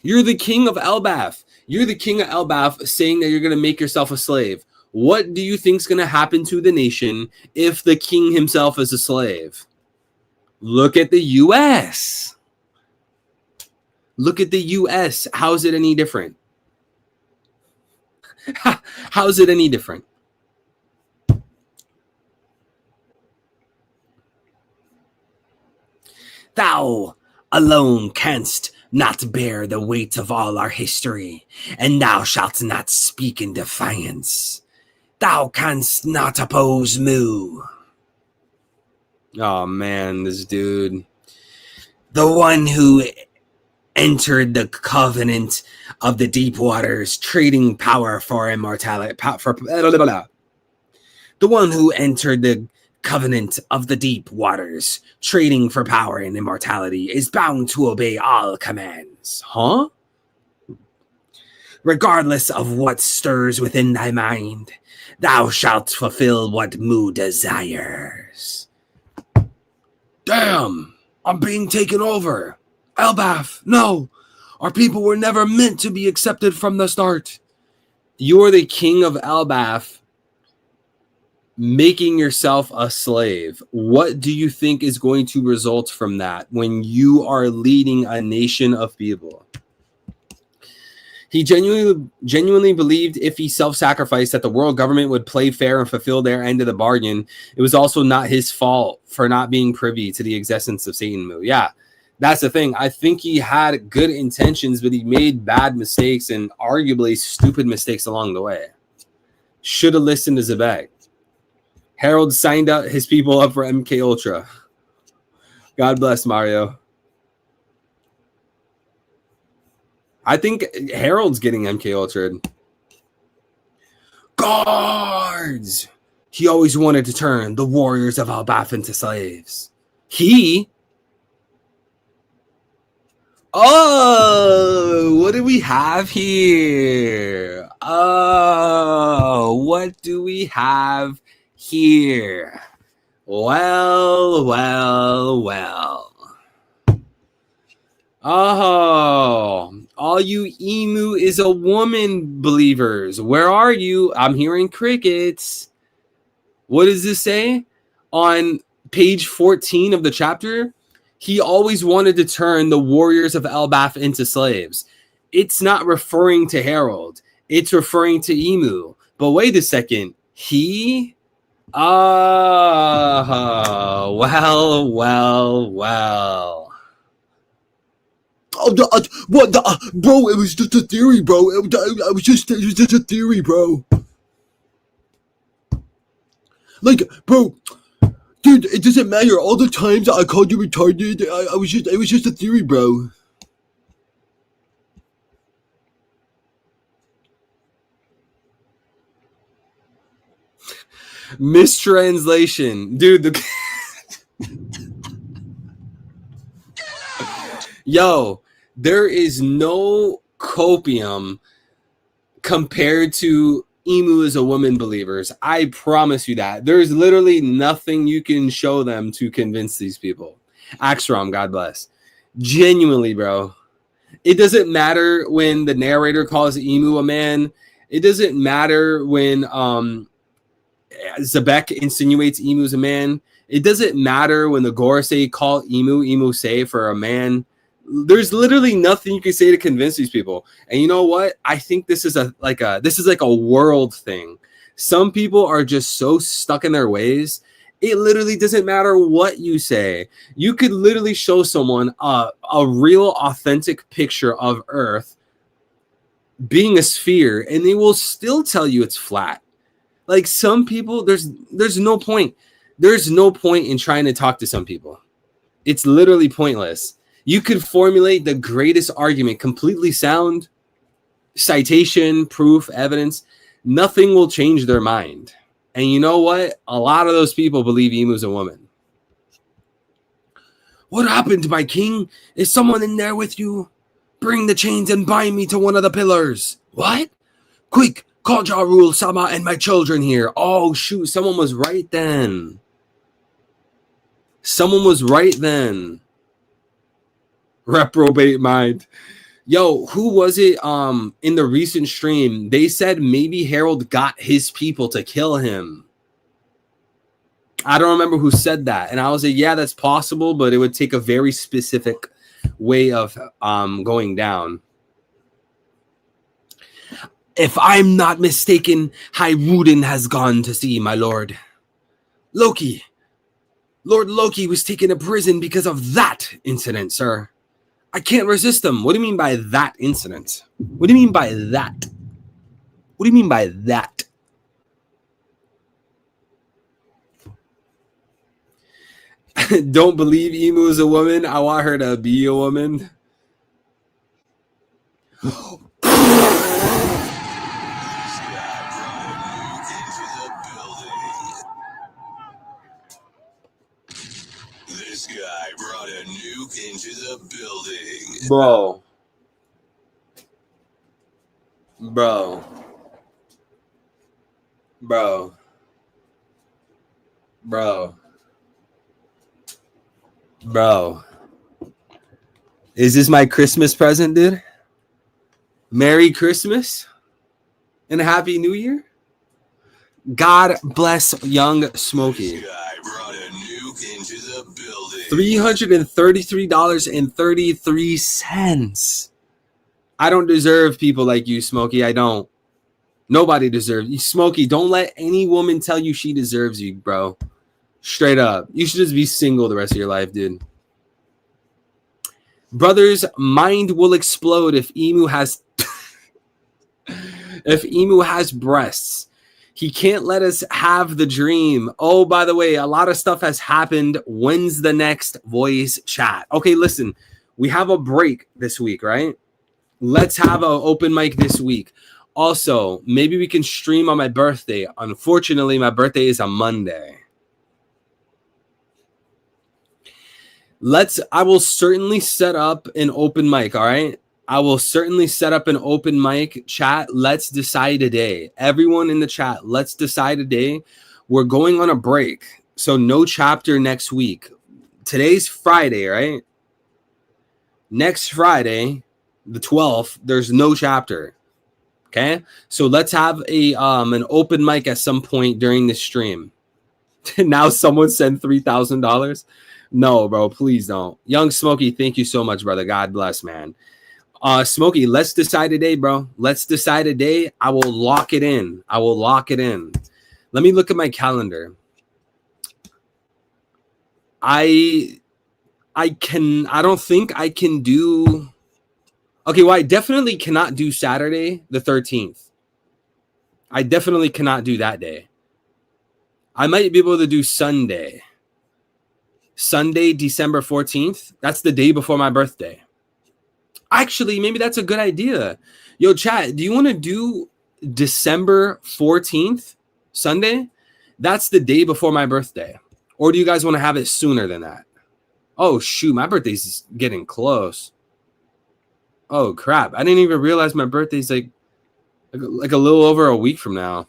You're the king of Elbaf. You're the king of Elbaf saying that you're going to make yourself a slave. What do you think's going to happen to the nation if the king himself is a slave? Look at the U.S. Look at the U.S. How is it any different? How is it any different? Thou alone canst not bear the weight of all our history, and thou shalt not speak in defiance. Thou canst not oppose Mu. Oh man, this dude. The one who entered the covenant of the deep waters, trading power for immortality. The one who entered the covenant of the deep waters, trading for power and immortality, is bound to obey all commands. Huh? regardless of what stirs within thy mind. Thou shalt fulfill what Mu desires. Damn, I'm being taken over. Elbaf, no. Our people were never meant to be accepted from the start. You are the king of Elbaf, making yourself a slave. What do you think is going to result from that when you are leading a nation of people? He genuinely believed if he self-sacrificed that the world government would play fair and fulfill their end of the bargain. It was also not his fault for not being privy to the existence of Satan Mu. Yeah, that's the thing. I think he had good intentions, but he made bad mistakes and arguably stupid mistakes along the way. Should have listened to Zebek. Harold signed up his people up for MK Ultra. God bless Mario. I think Harold's getting MK Ultra. Guards! He always wanted to turn the warriors of Elbaf into slaves. He? Oh, what do we have here? Oh, what do we have here? Well. Oh, all you Emu is a woman believers. Where are you? I'm hearing crickets. What does this say? On page 14 of the chapter, he always wanted to turn the warriors of Elbaf into slaves. It's not referring to Harold. It's referring to Emu. But wait a second. He? Oh, well. Oh, bro? It was just a theory, bro. It was just a theory, bro. Like, bro, dude, it doesn't matter. All the times I called you retarded, it was just a theory, bro. Mistranslation, dude. Yo, there is no copium compared to Emu as a woman believers. I promise you that. There's literally nothing you can show them to convince these people. Axrom, God bless. Genuinely, bro. It doesn't matter when the narrator calls Emu a man. It doesn't matter when Zebek insinuates Emu as a man. It doesn't matter when the Gorosei call Emu say for a man. There's literally nothing you can say to convince these people. And you know what? I think this is like a world thing. Some people are just so stuck in their ways. It literally doesn't matter what you say. You could literally show someone a real authentic picture of Earth being a sphere and they will still tell you it's flat. Like some people, there's no point. There's no point in trying to talk to some people. It's literally pointless. You could formulate the greatest argument, completely sound, citation, proof, evidence. Nothing will change their mind. And you know what? A lot of those people believe Emu's a woman. What happened, my king? Is someone in there with you? Bring the chains and bind me to one of the pillars. What? Quick, call Ja Rule, Sama, and my children here. Oh, shoot. Someone was right then. Reprobate mind. Yo, who was it in the recent stream? They said maybe Harold got his people to kill him. I don't remember who said that. And I was like, yeah, that's possible, but it would take a very specific way of going down. If I'm not mistaken, Hyrule has gone to see my lord. Loki. Lord Loki was taken to prison because of that incident, sir. I can't resist them. What do you mean by that incident? What do you mean by that? What do you mean by that? Don't believe Emu is a woman. I want her to be a woman. This guy brought a nuke into the building. Bro. Bro. Bro. Bro. Bro. Is this my Christmas present, dude? Merry Christmas and Happy New Year. God bless young Smokey. This guy brought a nuke into the building. $333.33. I don't deserve people like you, Smokey. I don't. Nobody deserves you. Smokey, don't let any woman tell you she deserves you, bro. Straight up. You should just be single the rest of your life, dude. Brother's mind will explode if Emu has if Emu has breasts. He can't let us have the dream. Oh, by the way, a lot of stuff has happened. When's the next voice chat? Okay, listen. We have a break this week, right? Let's have an open mic this week. Also, maybe we can stream on my birthday. Unfortunately, my birthday is a Monday. I will certainly set up an open mic, all right? I will certainly set up an open mic chat. Let's decide a day. Everyone in the chat, let's decide a day. We're going on a break, so no chapter next week. Today's Friday, right? Next Friday, the 12th, there's no chapter. Okay? So let's have an open mic at some point during the stream. Now someone send $3,000. No, bro, please don't. Young Smokey, thank you so much, brother. God bless, man. Smokey, let's decide a day, bro. Let's decide a day. I will lock it in. Let me look at my calendar. I don't think I can do. Okay, well, I definitely cannot do Saturday the 13th. I definitely cannot do that day. I might be able to do Sunday, December 14th. That's the day before my birthday. Actually, maybe that's a good idea. Yo, chat, do you want to do December 14th, Sunday? That's the day before my birthday. Or do you guys want to have it sooner than that? Oh, shoot, my birthday's getting close. Oh, crap. I didn't even realize my birthday's like a little over a week from now.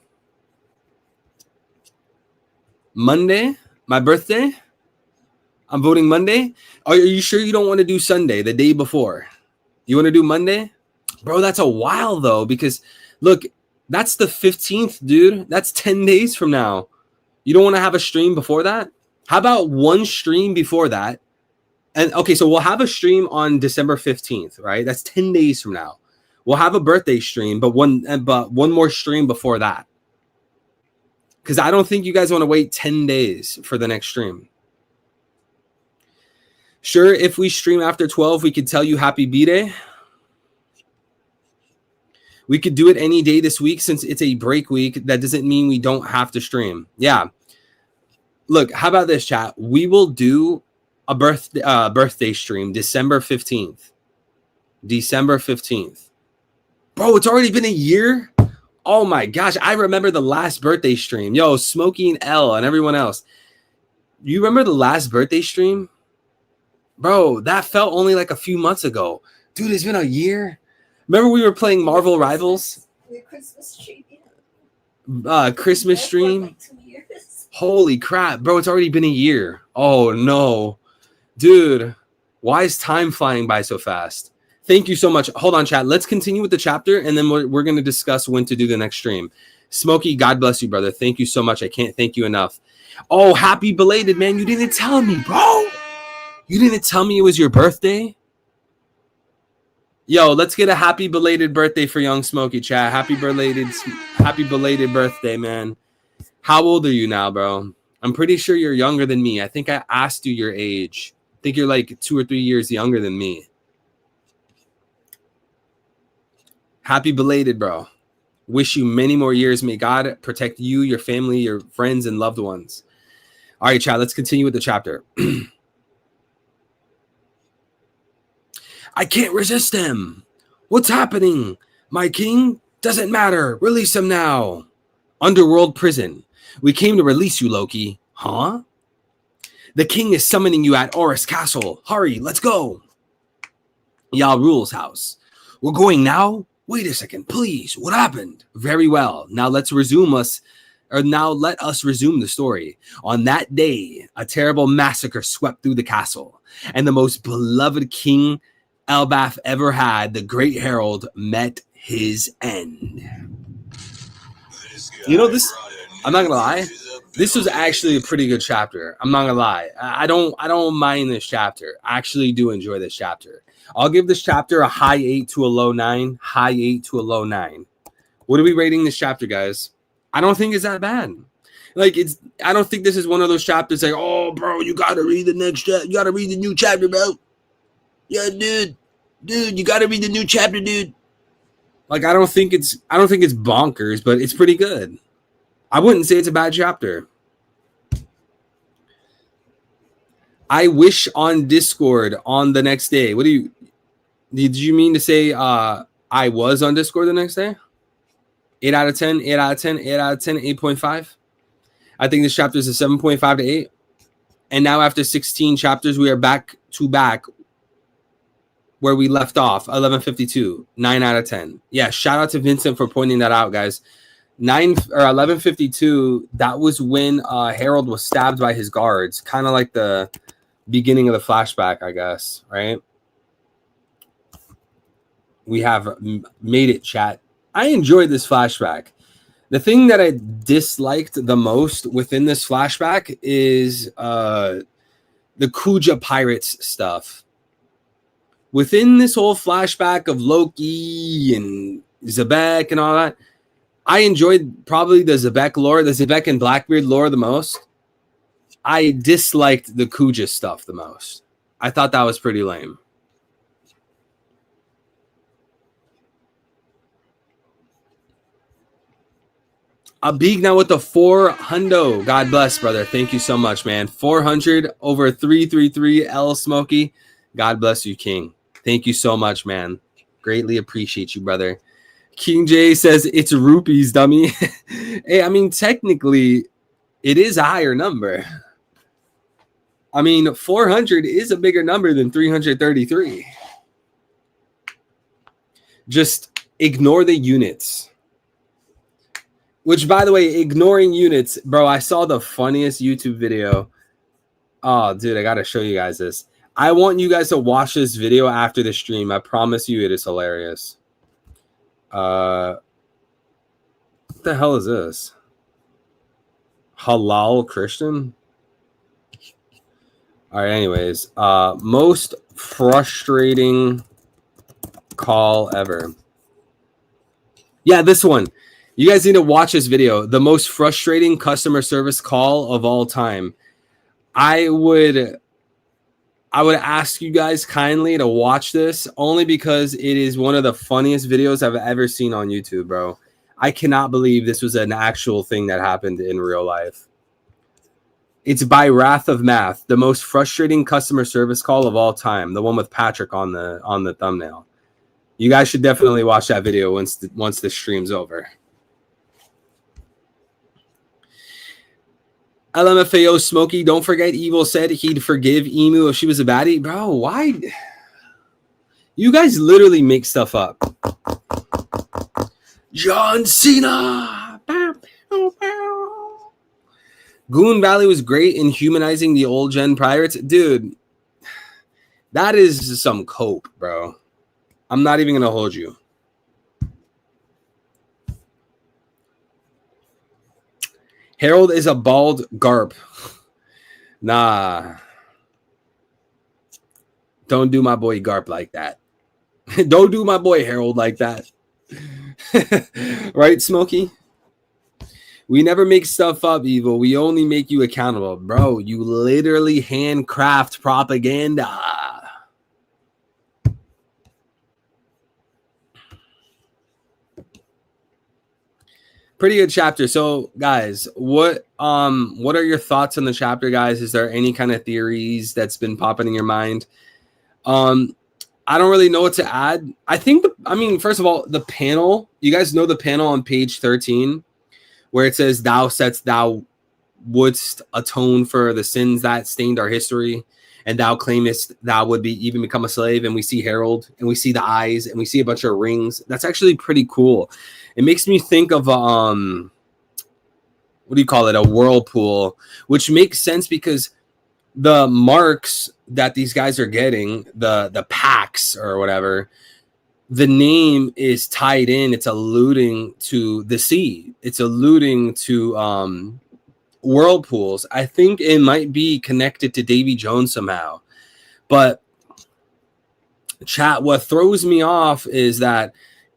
Monday, my birthday? I'm voting Monday. Are you sure you don't want to do Sunday, the day before? You want to do Monday? Bro, that's a while, though, because, look, that's the 15th, dude. That's 10 days from now. You don't want to have a stream before that? How about one stream before that? And, okay, so we'll have a stream on December 15th, right? That's 10 days from now. We'll have a birthday stream, but one more stream before that. Because I don't think you guys want to wait 10 days for the next stream. Sure, if we stream after 12, we could tell you happy B-Day. We could do it any day this week since it's a break week. That doesn't mean we don't have to stream. Yeah. Look, how about this, chat? We will do a birthday stream December 15th. December 15th. Bro, it's already been a year? Oh my gosh, I remember the last birthday stream. Yo, Smokey and L and everyone else. You remember the last birthday stream? Bro, that felt only like a few months ago. Dude, it's been a year. Remember we were playing Marvel Rivals? The Christmas stream. Christmas stream. Like 2 years. Holy crap, bro, it's already been a year. Oh no. Dude, why is time flying by so fast? Thank you so much. Hold on, chat. Let's continue with the chapter, and then we're going to discuss when to do the next stream. Smokey, God bless you, brother. Thank you so much. I can't thank you enough. Oh, happy belated, man. You didn't tell me, bro. You didn't tell me it was your birthday? Yo, let's get a happy belated birthday for young Smokey, chat. Happy belated birthday, man. How old are you now, bro? I'm pretty sure you're younger than me. I think I asked you your age. I think you're like 2 or 3 years younger than me. Happy belated, bro. Wish you many more years. May God protect you, your family, your friends, and loved ones. All right, chat, let's continue with the chapter. I can't resist him. What's happening? My king? Doesn't matter. Release him now. Underworld prison. We came to release you, Loki. Huh? The king is summoning you at Oris Castle. Hurry, let's go. Yah Rule's house. We're going now? Wait a second, please. What happened? Very well. Now let us resume the story. On that day, a terrible massacre swept through the castle, and the most beloved king Elbaf ever had, the great Harold, met his end. You know, this, I'm not gonna lie, this was actually a pretty good chapter. I'm not gonna lie. I don't mind this chapter. I actually do enjoy this chapter. I'll give this chapter a high 8 to a low 9. High 8 to a low 9. What are we rating this chapter, guys? I don't think it's that bad. Like, I don't think this is one of those chapters like, oh, bro, you gotta read the next chapter. You gotta read the new chapter, bro. Yeah, dude, you gotta read the new chapter, dude. Like, I don't think it's bonkers, but it's pretty good. I wouldn't say it's a bad chapter. I wish on Discord on the next day. Did you mean to say I was on Discord the next day? 8 out of 10, 8 out of 10, 8 out of 10, 8.5. I think this chapter is a 7.5 to 8. And now after 16 chapters, we are back to back where we left off, 1152, 9 out of 10. Yeah, shout out to Vincent for pointing that out, guys. 1152, that was when Harold was stabbed by his guards, kind of like the beginning of the flashback, I guess, right? We have made it, chat. I enjoyed this flashback. The thing that I disliked the most within this flashback is the Kuja Pirates stuff. Within this whole flashback of Loki and Zebek and all that, I enjoyed probably the Zebek lore, the Zebek and Blackbeard lore the most. I disliked the Kuja stuff the most. I thought that was pretty lame. Abig now with the 400. God bless, brother. Thank you so much, man. 400 over 333 L Smokey. God bless you, King. Thank you so much, man. Greatly appreciate you, brother. King J says it's rupees, dummy. Hey, I mean, technically, it is a higher number. I mean, 400 is a bigger number than 333. Just ignore the units. Which, by the way, ignoring units, bro, I saw the funniest YouTube video. Oh, dude, I got to show you guys this. I want you guys to watch this video after the stream. I promise you it is hilarious. What the hell is this? Halal Christian? All right, anyways. Most frustrating call ever. Yeah, this one. You guys need to watch this video. The most frustrating customer service call of all time. I would ask you guys kindly to watch this only because it is one of the funniest videos I've ever seen on YouTube, bro. I cannot believe this was an actual thing that happened in real life. It's by Wrath of Math, the most frustrating customer service call of all time. The one with Patrick on the thumbnail. You guys should definitely watch that video once the stream's over. LMFAO Smokey, don't forget Evil said he'd forgive Emu if she was a baddie. Bro, why? You guys literally make stuff up. John Cena. Goon Valley was great in humanizing the old gen pirates. Dude, that is some cope, bro. I'm not even going to hold you. Harold is a bald garp. Nah. Don't do my boy Garp like that. Don't do my boy Harold like that. Right, Smokey? We never make stuff up, Evil. We only make you accountable. Bro, you literally handcraft propaganda. Pretty good chapter. So, guys, what are your thoughts on the chapter, guys? Is there any kind of theories that's been popping in your mind? I don't really know what to add. I think, first of all, the panel, you guys know the panel on page 13 where it says, thou wouldst atone for the sins that stained our history. and thou claimest thou would be even become a slave. And we see Harold, and we see the eyes, and we see a bunch of rings. That's actually pretty cool. It makes me think of what do you call it? A whirlpool, which makes sense because the marks that these guys are getting, the packs or whatever, the name is tied in. It's alluding to the sea. It's alluding to whirlpools. I think it might be connected to Davy Jones somehow. But chat, what throws me off is that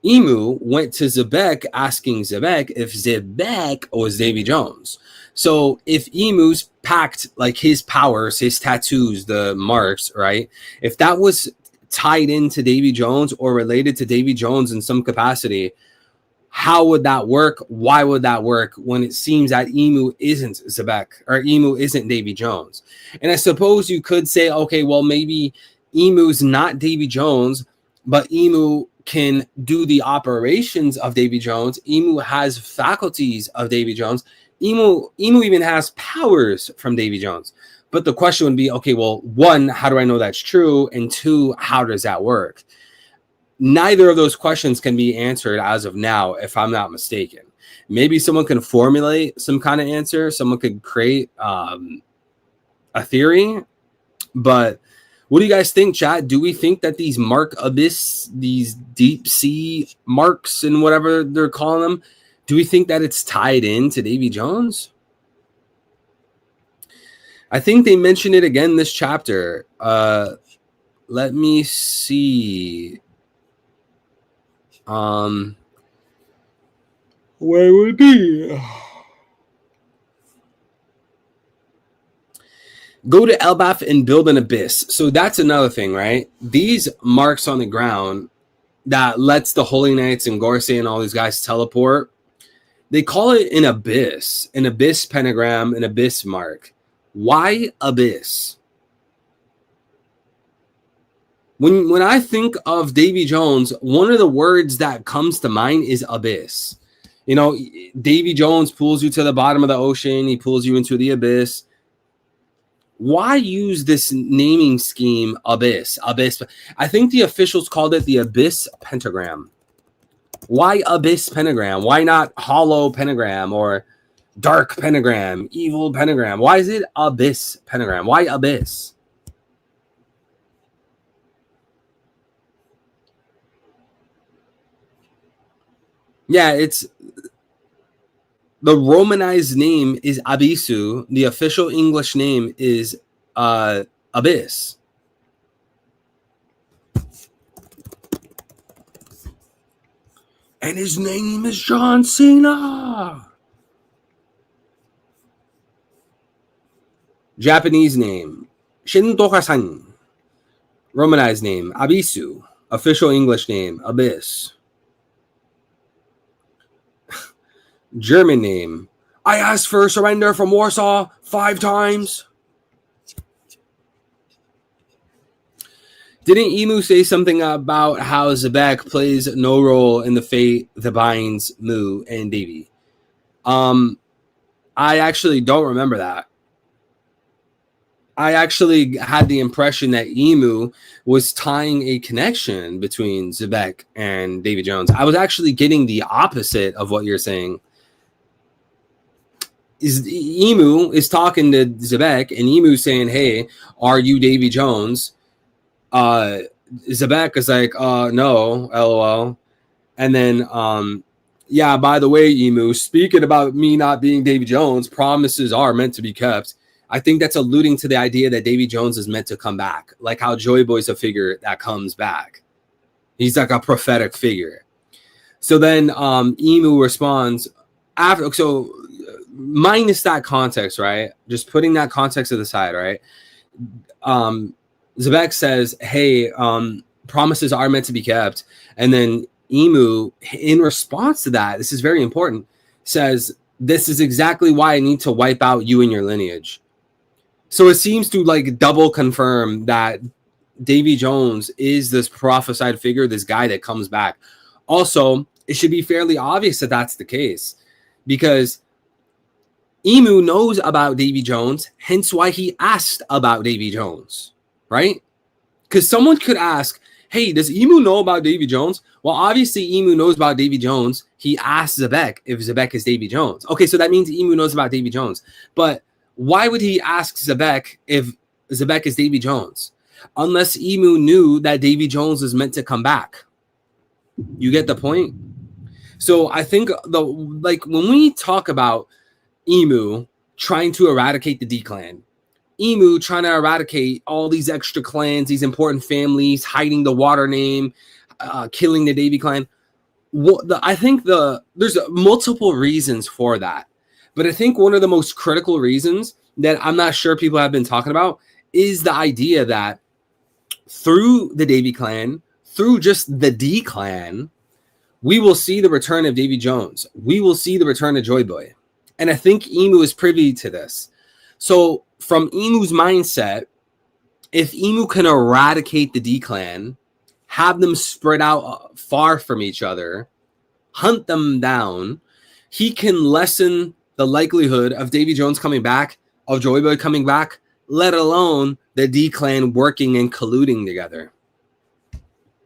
Emu went to Zebek asking Zebek if Zebek was Davy Jones. So if Emu's packed like his powers, his tattoos, the marks, right? If that was tied into Davy Jones or related to Davy Jones in some capacity, how would that work? Why would that work when it seems that Emu isn't Zebek or Emu isn't Davy Jones? And I suppose you could say, okay, well, maybe Emu's not Davy Jones, but Emu can do the operations of Davy Jones. Emu has faculties of Davy Jones. Emu even has powers from Davy Jones. But the question would be, okay, well, one, how do I know that's true? And two, how does that work? Neither of those questions can be answered as of now, if I'm not mistaken. Maybe someone can formulate some kind of answer. Someone could create a theory. But what do you guys think, chat? Do we think that these Mark Abyss, these deep sea marks and whatever they're calling them, do we think that it's tied in to Davy Jones? I think they mention it again this chapter. Let me see. Where would it be? Go to Elbaf and build an abyss. So that's another thing, right? These marks on the ground that lets the Holy Knights and Gorsei and all these guys teleport, they call it an abyss pentagram, an abyss mark. Why abyss? When I think of Davy Jones, one of the words that comes to mind is abyss. You know, Davy Jones pulls you to the bottom of the ocean. He pulls you into the abyss. Why use this naming scheme, abyss? Abyss. I think the officials called it the abyss pentagram. Why abyss pentagram? Why not hollow pentagram or dark pentagram, evil pentagram? Why is it abyss pentagram? Why abyss? Yeah, it's the Romanized name is Abisu. The official English name is Abyss. And his name is John Cena. Japanese name, Shintoka-san. Romanized name, Abisu. Official English name, Abyss. German name, I asked for surrender from Warsaw 5 times. Didn't Emu say something about how Zebek plays no role in the fate that binds Mu and Davy? I actually don't remember that. I actually had the impression that Emu was tying a connection between Zebek and Davy Jones. I was actually getting the opposite of what you're saying. Emu is talking to Zebek, and Emu saying, "Hey, are you Davy Jones?" Zebek is like, "No, LOL." And then, yeah, by the way, Emu, speaking about me not being Davy Jones, promises are meant to be kept. I think that's alluding to the idea that Davy Jones is meant to come back, like how Joy Boy's a figure that comes back. He's like a prophetic figure. So then, Emu responds after. So minus that context, right? Just putting that context to the side, right? Zebek says, hey, promises are meant to be kept. And then Emu, in response to that, this is very important, says, this is exactly why I need to wipe out you and your lineage. So it seems to like double confirm that Davy Jones is this prophesied figure, this guy that comes back. Also, it should be fairly obvious that that's the case because Emu knows about Davy Jones, hence why he asked about Davy Jones. right? Because someone could ask, hey, does Emu know about Davy Jones? Well, obviously Emu knows about Davy Jones. He asked Zebek if Zebek is Davy Jones. Okay, so that means Emu knows about Davy Jones. But why would he ask Zebek if Zebek is Davy Jones? Unless Emu knew that Davy Jones is meant to come back. You get the point? So I think when we talk about Emu trying to eradicate the D clan, Emu trying to eradicate all these extra clans, these important families, hiding the water name, killing the Davy clan. I think there's multiple reasons for that. But I think one of the most critical reasons that I'm not sure people have been talking about is the idea that through the Davy clan, through just the D clan, we will see the return of Davy Jones. We will see the return of Joy Boy. And I think Emu is privy to this. So from Emu's mindset, if Emu can eradicate the D clan, have them spread out far from each other, hunt them down, he can lessen the likelihood of Davy Jones coming back, of Joy Boy coming back, let alone the D clan working and colluding together.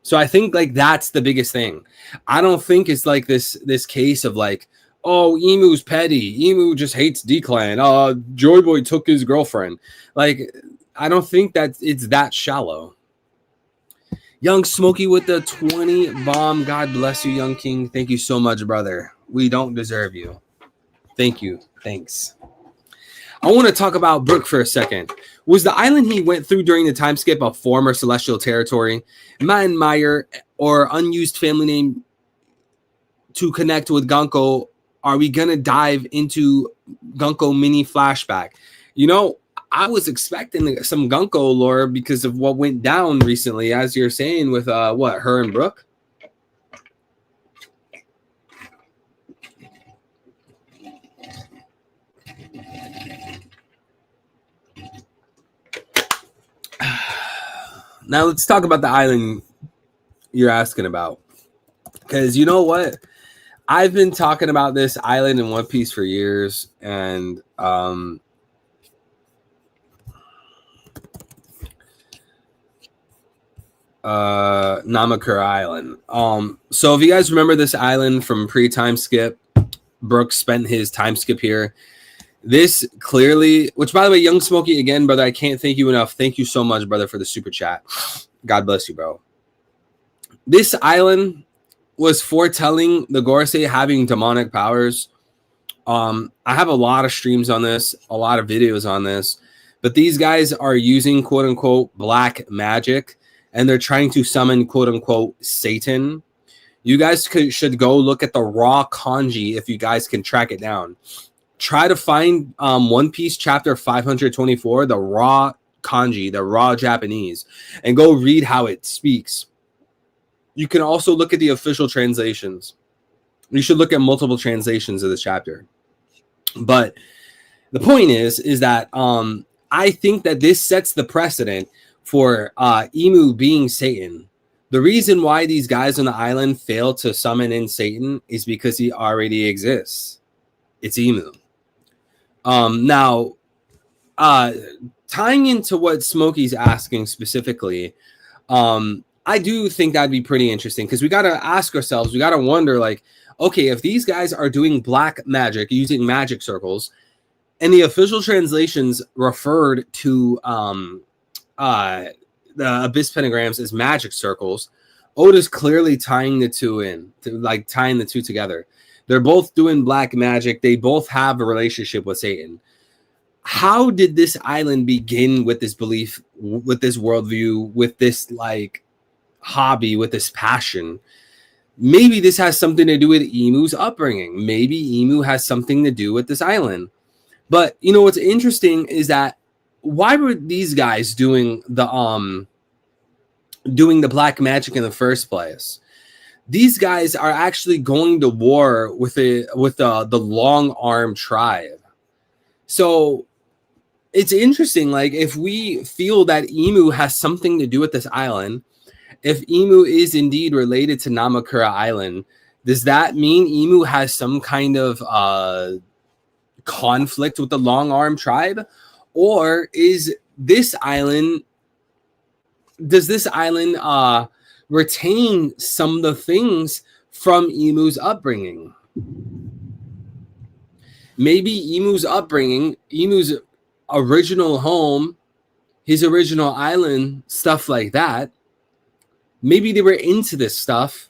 So I think like that's the biggest thing. I don't think it's like this case of like, oh, Emu's petty. Emu just hates D clan. Joy Boy took his girlfriend. Like, I don't think that it's that shallow. Young Smokey with the 20 bomb. God bless you, Young King. Thank you so much, brother. We don't deserve you. Thank you. Thanks. I want to talk about Brook for a second. Was the island he went through during the time skip a former celestial territory? Matt Meyer or unused family name to connect with Gunko? Are we going to dive into Gunko mini flashback? You know, I was expecting some Gunko lore because of what went down recently, as you're saying with her and Brook. Now let's talk about the island you're asking about. Because you know what? I've been talking about this island in One Piece for years. And Namakura Island. So if you guys remember this island from pre-time skip, Brook spent his time skip here. This clearly, which by the way, Young Smokey, again, brother, I can't thank you enough. Thank you so much, brother, for the super chat. God bless you, bro. This island was foretelling the Gorosei having demonic powers. I have a lot of streams on this, a lot of videos on this, but these guys are using quote unquote black magic and they're trying to summon quote unquote Satan. You guys should go look at the raw kanji if you guys can track it down. Try to find One Piece chapter 524, the raw kanji, the raw Japanese, and go read how it speaks. You can also look at the official translations. You should look at multiple translations of this chapter. But the point is that I think that this sets the precedent for Emu being Satan. The reason why these guys on the island fail to summon in Satan is because he already exists. It's Emu. Now, tying into what Smokey's asking specifically, I do think that'd be pretty interesting because we got to ask ourselves, we got to wonder, like, okay, if these guys are doing black magic using magic circles, and the official translations referred to the abyss pentagrams as magic circles, Oda's clearly tying the two together. They're both doing black magic. They both have a relationship with Satan. How did this island begin with this belief, with this worldview, with this like hobby, with this passion? Maybe this has something to do with Emu's upbringing. Maybe Emu has something to do with this island. But you know what's interesting is that why were these guys doing the black magic in the first place? These guys are actually going to war with the long arm tribe. So it's interesting. Like if we feel that Emu has something to do with this island, if Emu is indeed related to Namakura Island, does that mean Emu has some kind of conflict with the long arm tribe? Or is this island does this island retain some of the things from Emu's upbringing? Maybe Emu's upbringing, Emu's original home, his original island, stuff like that. Maybe they were into this stuff,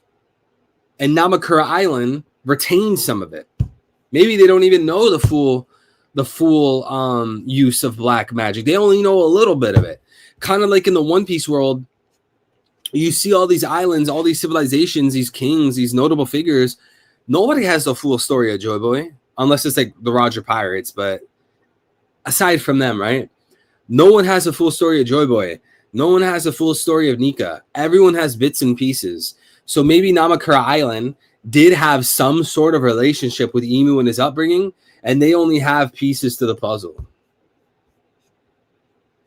and Namakura Island retained some of it. Maybe they don't even know the full use of black magic. They only know a little bit of it. Kind of like in the One Piece world, you see all these islands, all these civilizations, these kings, these notable figures. Nobody has the full story of Joy Boy, unless it's like the Roger Pirates. But aside from them, right? No one has a full story of Joy Boy. No one has a full story of Nika. Everyone has bits and pieces. So maybe Namakura Island did have some sort of relationship with Emu and his upbringing, and they only have pieces to the puzzle.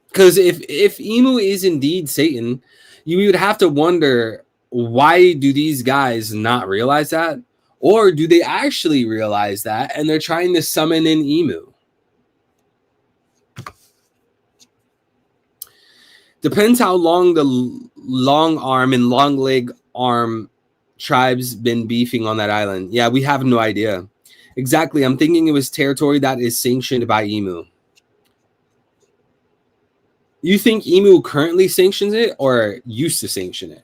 Because if Emu is indeed Satan, you would have to wonder, why do these guys not realize that? Or do they actually realize that and they're trying to summon in Emu? Depends how long the long arm and long leg arm tribes been beefing on that island. Yeah, we have no idea. Exactly. I'm thinking it was territory that is sanctioned by Emu. You think Emu currently sanctions it or used to sanction it?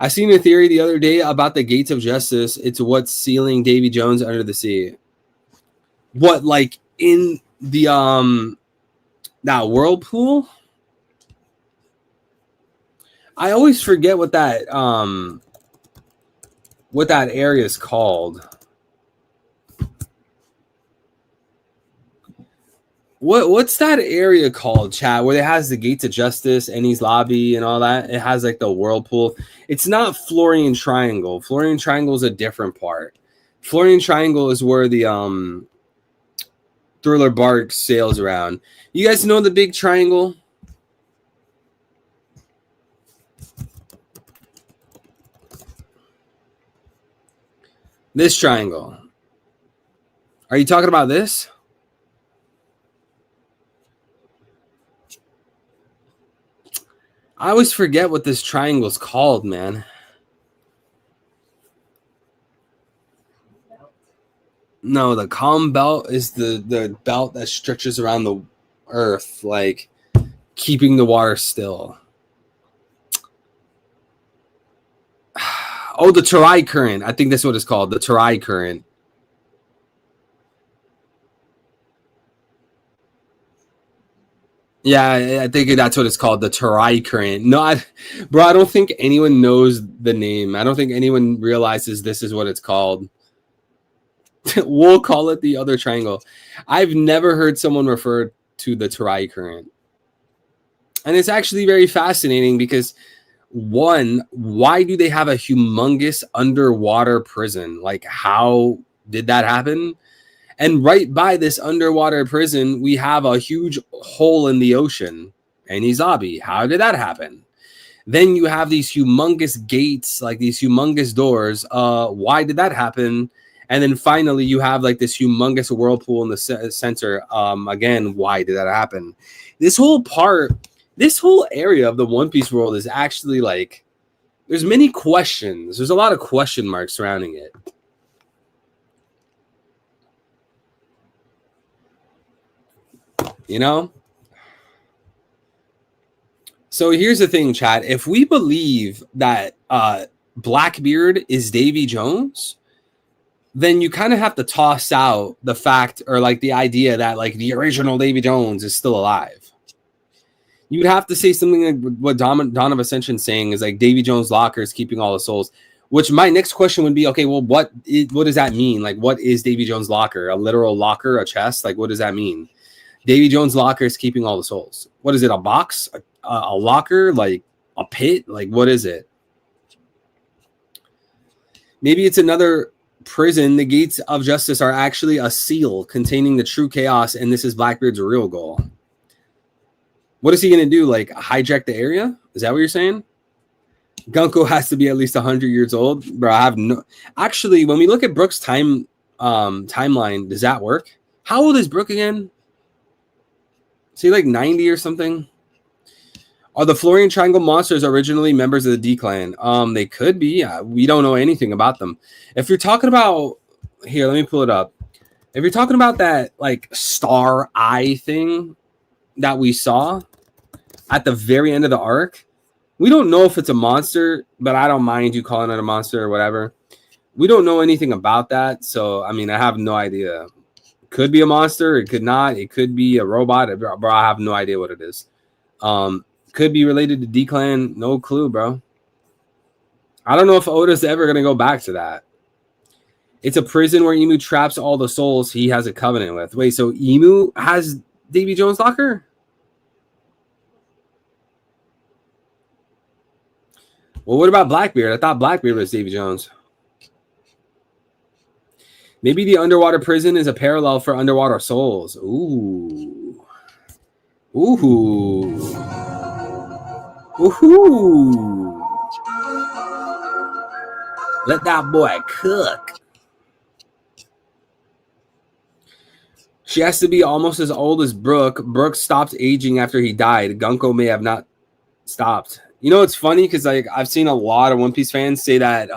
I seen a theory the other day about the gates of justice. It's what's sealing Davy Jones under the sea. What, like in the that whirlpool? I always forget what that area is called. What's that area called, chat, where it has the gates of justice, Enies Lobby, and all that? It has like the whirlpool. It's not Florian Triangle. Florian Triangle is a different part. Florian Triangle is where the Thriller bark sails around. You guys know the big triangle? This triangle. Are you talking about this? I always forget what this triangle is called, man. No, the calm belt is the belt that stretches around the earth, like keeping the water still. Oh, the Terai current. I think that's what it's called, the Terai current. Yeah, I think that's what it's called, the Terai current. No, I don't think anyone knows the name. I don't think anyone realizes this is what it's called. We'll call it the other triangle. I've never heard someone refer to the Terai current. And it's actually very fascinating because, one, why do they have a humongous underwater prison? Like, how did that happen? And right by this underwater prison, we have a huge hole in the ocean. Enies Lobby. How did that happen? Then you have these humongous gates, like these humongous doors. Why did that happen? And then finally, you have like this humongous whirlpool in the center. Again, why did that happen? This whole area of the One Piece world is actually like, there's many questions. There's a lot of question marks surrounding it. You know? So here's the thing, chat. If we believe that Blackbeard is Davy Jones, then you kind of have to toss out the fact, or like the idea that like the original Davy Jones is still alive. You would have to say something like what Dawn of Ascension saying is like Davy Jones' locker is keeping all the souls. Which my next question would be, okay, well, what does that mean? Like, what is Davy Jones' locker? A literal locker, a chest? Like, what does that mean? Davy Jones' locker is keeping all the souls. What is it? A box? A locker? Like a pit? Like, what is it? Maybe it's another prison. The gates of justice are actually a seal containing the true chaos, and this is Blackbeard's real goal. What is he going to do? Like, hijack the area? Is that what you're saying? Gunko has to be at least 100 years old. Bro, I have no... Actually, when we look at Brook's timeline, does that work? How old is Brook again? Is he like 90 or something? Are the Florian Triangle monsters originally members of the D Clan? They could be. We don't know anything about them. If you're talking about here, let me pull it up. If you're talking about that like star eye thing that we saw at the very end of the arc, we don't know if it's a monster, but I don't mind you calling it a monster or whatever. We don't know anything about that, so I mean, I have no idea. Could be a monster, it could not. It could be a robot, bro. I have no idea what it is. Could be related to D-Clan. No clue, bro. I don't know if Oda's ever going to go back to that. It's a prison where Emu traps all the souls he has a covenant with. Wait, so Emu has Davy Jones' locker? Well, what about Blackbeard? I thought Blackbeard was Davy Jones. Maybe the underwater prison is a parallel for underwater souls. Ooh. Ooh. Woohoo! Let that boy cook. She has to be almost as old as Brooke. Brooke stopped aging after he died. Gunko may have not stopped. You know, it's funny because like I've seen a lot of One Piece fans say that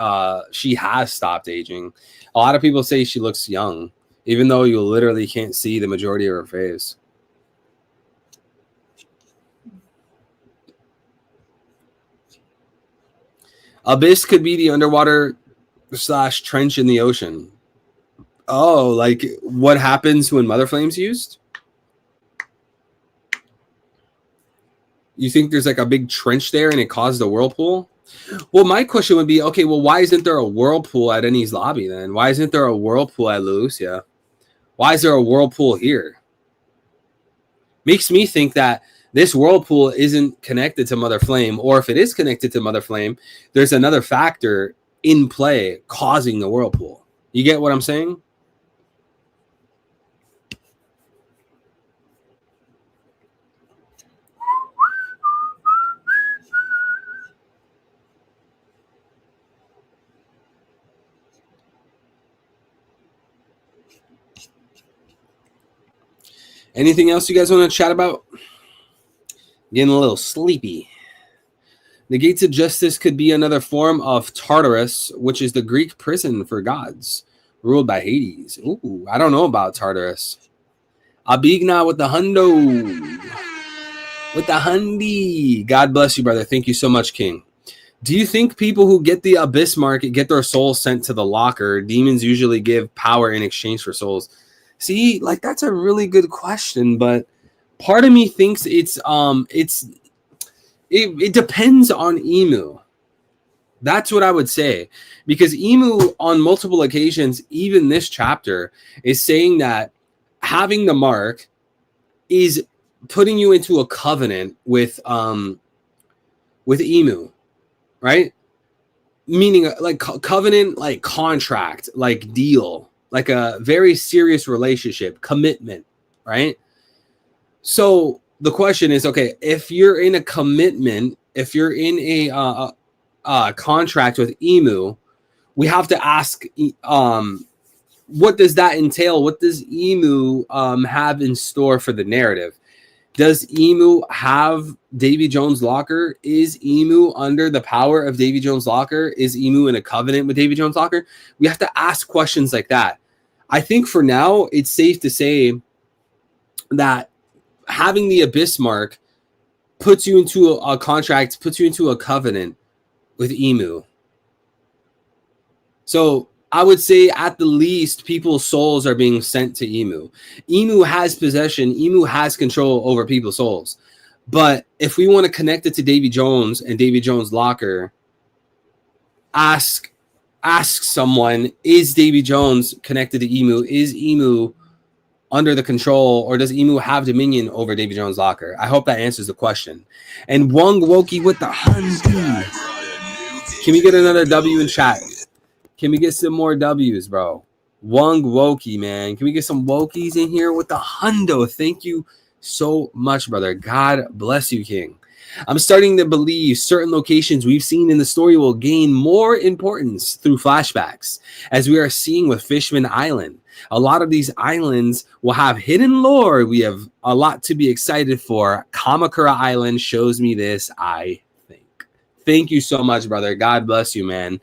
she has stopped aging. A lot of people say she looks young, even though you literally can't see the majority of her face. Abyss could be the underwater / trench in the ocean. Oh, like what happens when Mother Flame's used? You think there's like a big trench there and it caused a whirlpool? Well, my question would be, okay, well, why isn't there a whirlpool at Enies Lobby then? Why isn't there a whirlpool at Lucia? Why is there a whirlpool here? Makes me think that this whirlpool isn't connected to Mother Flame, or if it is connected to Mother Flame, there's another factor in play causing the whirlpool. You get what I'm saying? Anything else you guys want to chat about? Getting a little sleepy. The Gates of Justice could be another form of Tartarus, which is the Greek prison for gods, ruled by Hades. Ooh, I don't know about Tartarus. Abigna with the hundo. With the hundi. God bless you, brother. Thank you so much, King. Do you think people who get the Abyss mark get their souls sent to the locker? Demons usually give power in exchange for souls. See, like that's a really good question, but part of me thinks it depends on Emu. That's what I would say, because Emu on multiple occasions, even this chapter, is saying that having the mark is putting you into a covenant with Emu, right? Meaning like covenant, like contract, like deal. Like a very serious relationship, commitment, right? So the question is, okay, if you're in a commitment, if you're in a contract with Emu, we have to ask, what does that entail? What does Emu have in store for the narrative? Does Emu have Davy Jones' locker? Is Emu under the power of Davy Jones' locker? Is Emu in a covenant with Davy Jones' locker? We have to ask questions like that. I think for now, it's safe to say that having the Abyss mark puts you into a contract, puts you into a covenant with Emu. So I would say at the least, people's souls are being sent to Emu. Emu has possession. Emu has control over people's souls. But if we want to connect it to Davy Jones and Davy Jones' locker, ask someone, is Davy Jones connected to Emu? Is Emu under the control, or does Emu have dominion over Davy Jones' locker? I hope that answers the question. And Wong Woki with the Hundi. Can we get another W in chat? Can we get some more W's, bro? Wong Woki, man. Can we get some Wokies in here with the hundo? Thank you so much, brother. God bless you, King. I'm starting to believe certain locations we've seen in the story will gain more importance through flashbacks, as we are seeing with Fishman Island. A lot of these islands will have hidden lore. We have a lot to be excited for. Kamakura Island shows me this, I think. Thank you so much, brother. God bless you, man.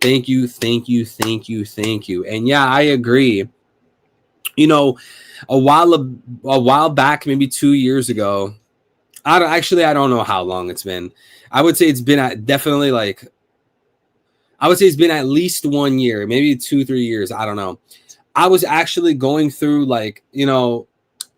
Thank you, thank you, thank you, thank you. And yeah, I agree. You know, a while back, maybe 2 years ago, I don't know how long it's been. I would say it's been at definitely like, I would say it's been at least 1 year, maybe 2-3 years. I don't know. I was actually going through like, you know,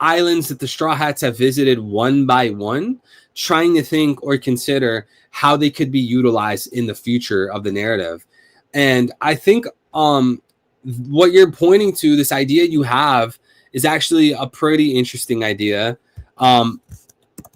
islands that the Straw Hats have visited one by one, trying to think or consider how they could be utilized in the future of the narrative. And I think what you're pointing to, this idea you have, is actually a pretty interesting idea.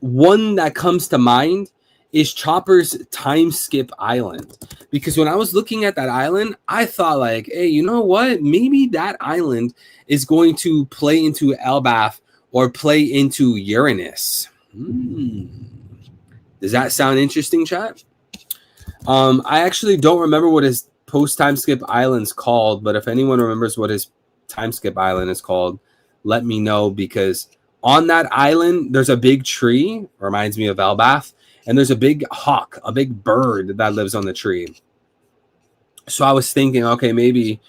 One that comes to mind is Chopper's Time Skip Island. Because when I was looking at that island, I thought like, hey, you know what? Maybe that island is going to play into Elbaf or play into Uranus. Does that sound interesting, chat? I actually don't remember what his post-time skip island's called, but if anyone remembers what his time skip island is called, let me know, because on that island, there's a big tree, reminds me of Elbaf, and there's a big hawk, a big bird that lives on the tree. So I was thinking, okay, maybe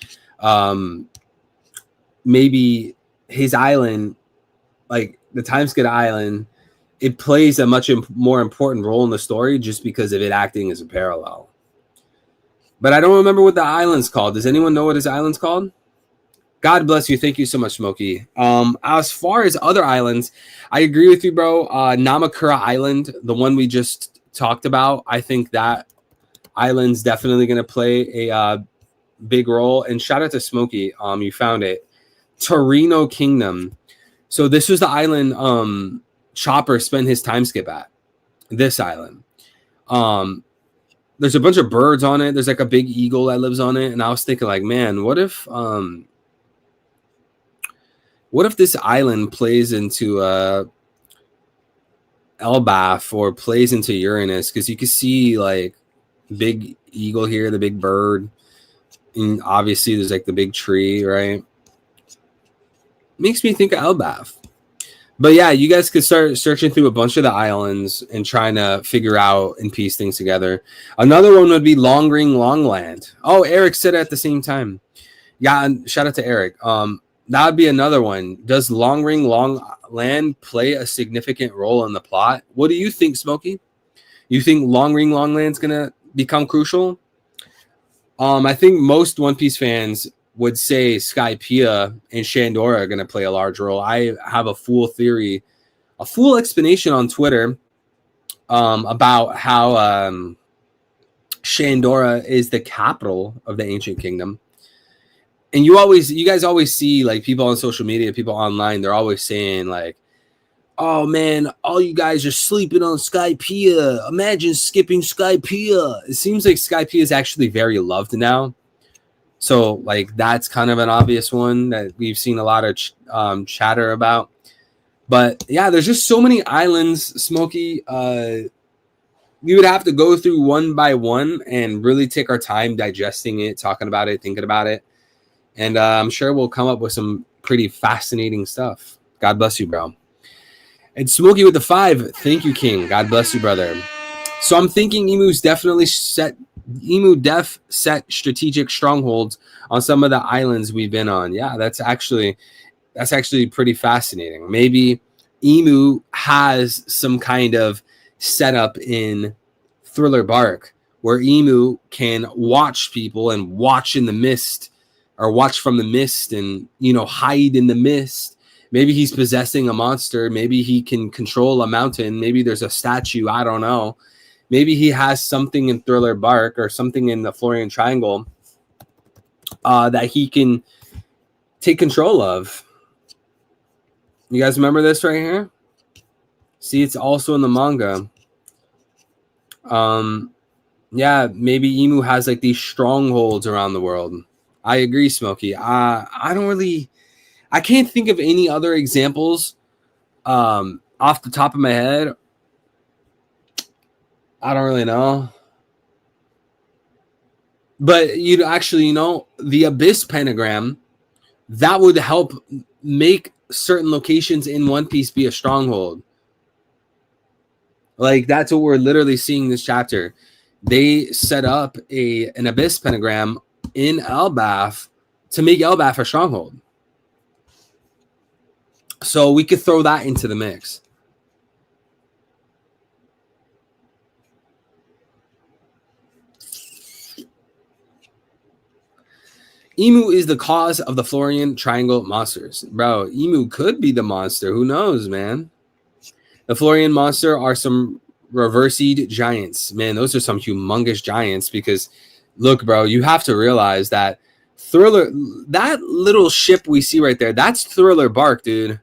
his island, like the time skip island, it plays a much more important role in the story just because of it acting as a parallel. But I don't remember what the island's called. Does anyone know what his island's called? God bless you. Thank you so much, Smokey. As far as other islands, I agree with you, bro. Namakura Island, the one we just talked about, I think that island's definitely going to play a big role. And shout out to Smokey. You found it. Torino Kingdom. So this was the island Chopper spent his time skip at. This island. There's a bunch of birds on it. There's like a big eagle that lives on it. And I was thinking like, man, what if this island plays into Elbaf or plays into Uranus? Because you can see like big eagle here, the big bird. And obviously there's like the big tree, right? Makes me think of Elbaf. But yeah, you guys could start searching through a bunch of the islands and trying to figure out and piece things together. Another one would be Long Ring Longland. Oh, Eric said it at the same time. Yeah, and shout out to Eric. That would be another one. Does Long Ring Longland play a significant role in the plot? What do you think, Smokey? You think Long Ring Longland's going to become crucial? I think most One Piece fans would say Skypiea and Shandora are going to play a large role. I have a full theory, a full explanation on Twitter about how Shandora is the capital of the ancient kingdom. And you guys always see like people on social media, people online, they're always saying like, oh man, all you guys are sleeping on Skypiea. Imagine skipping Skypiea. It seems like Skypiea is actually very loved now. So like that's kind of an obvious one that we've seen a lot of chatter about. But yeah, there's just so many islands, Smokey. We would have to go through one by one and really take our time digesting it, talking about it, thinking about it. And I'm sure we'll come up with some pretty fascinating stuff. God bless you, bro. And Smokey with the 5. Thank you, King. God bless you, brother. So I'm thinking Emu Def set strategic strongholds on some of the islands we've been on. Yeah, that's actually pretty fascinating. Maybe Emu has some kind of setup in Thriller Bark where Emu can watch people and watch in the mist, or watch from the mist and, you know, hide in the mist. Maybe he's possessing a monster. Maybe he can control a mountain. Maybe there's a statue. I don't know. Maybe he has something in Thriller Bark or something in the Florian Triangle that he can take control of. You guys remember this right here? See, it's also in the manga. Yeah, maybe Emu has like these strongholds around the world. I agree, Smokey. I can't think of any other examples off the top of my head I don't really know. But you'd actually, the Abyss pentagram, that would help make certain locations in One Piece be a stronghold. Like, that's what we're literally seeing this chapter. They set up an Abyss pentagram in Elbaf to make Elbaf a stronghold. So we could throw that into the mix. Emu is the cause of the Florian Triangle monsters. Bro, Emu could be the monster. Who knows, man? The Florian monster are some reversied giants. Man, those are some humongous giants because, look, bro, you have to realize that Thriller, that little ship we see right there, that's Thriller Bark, dude.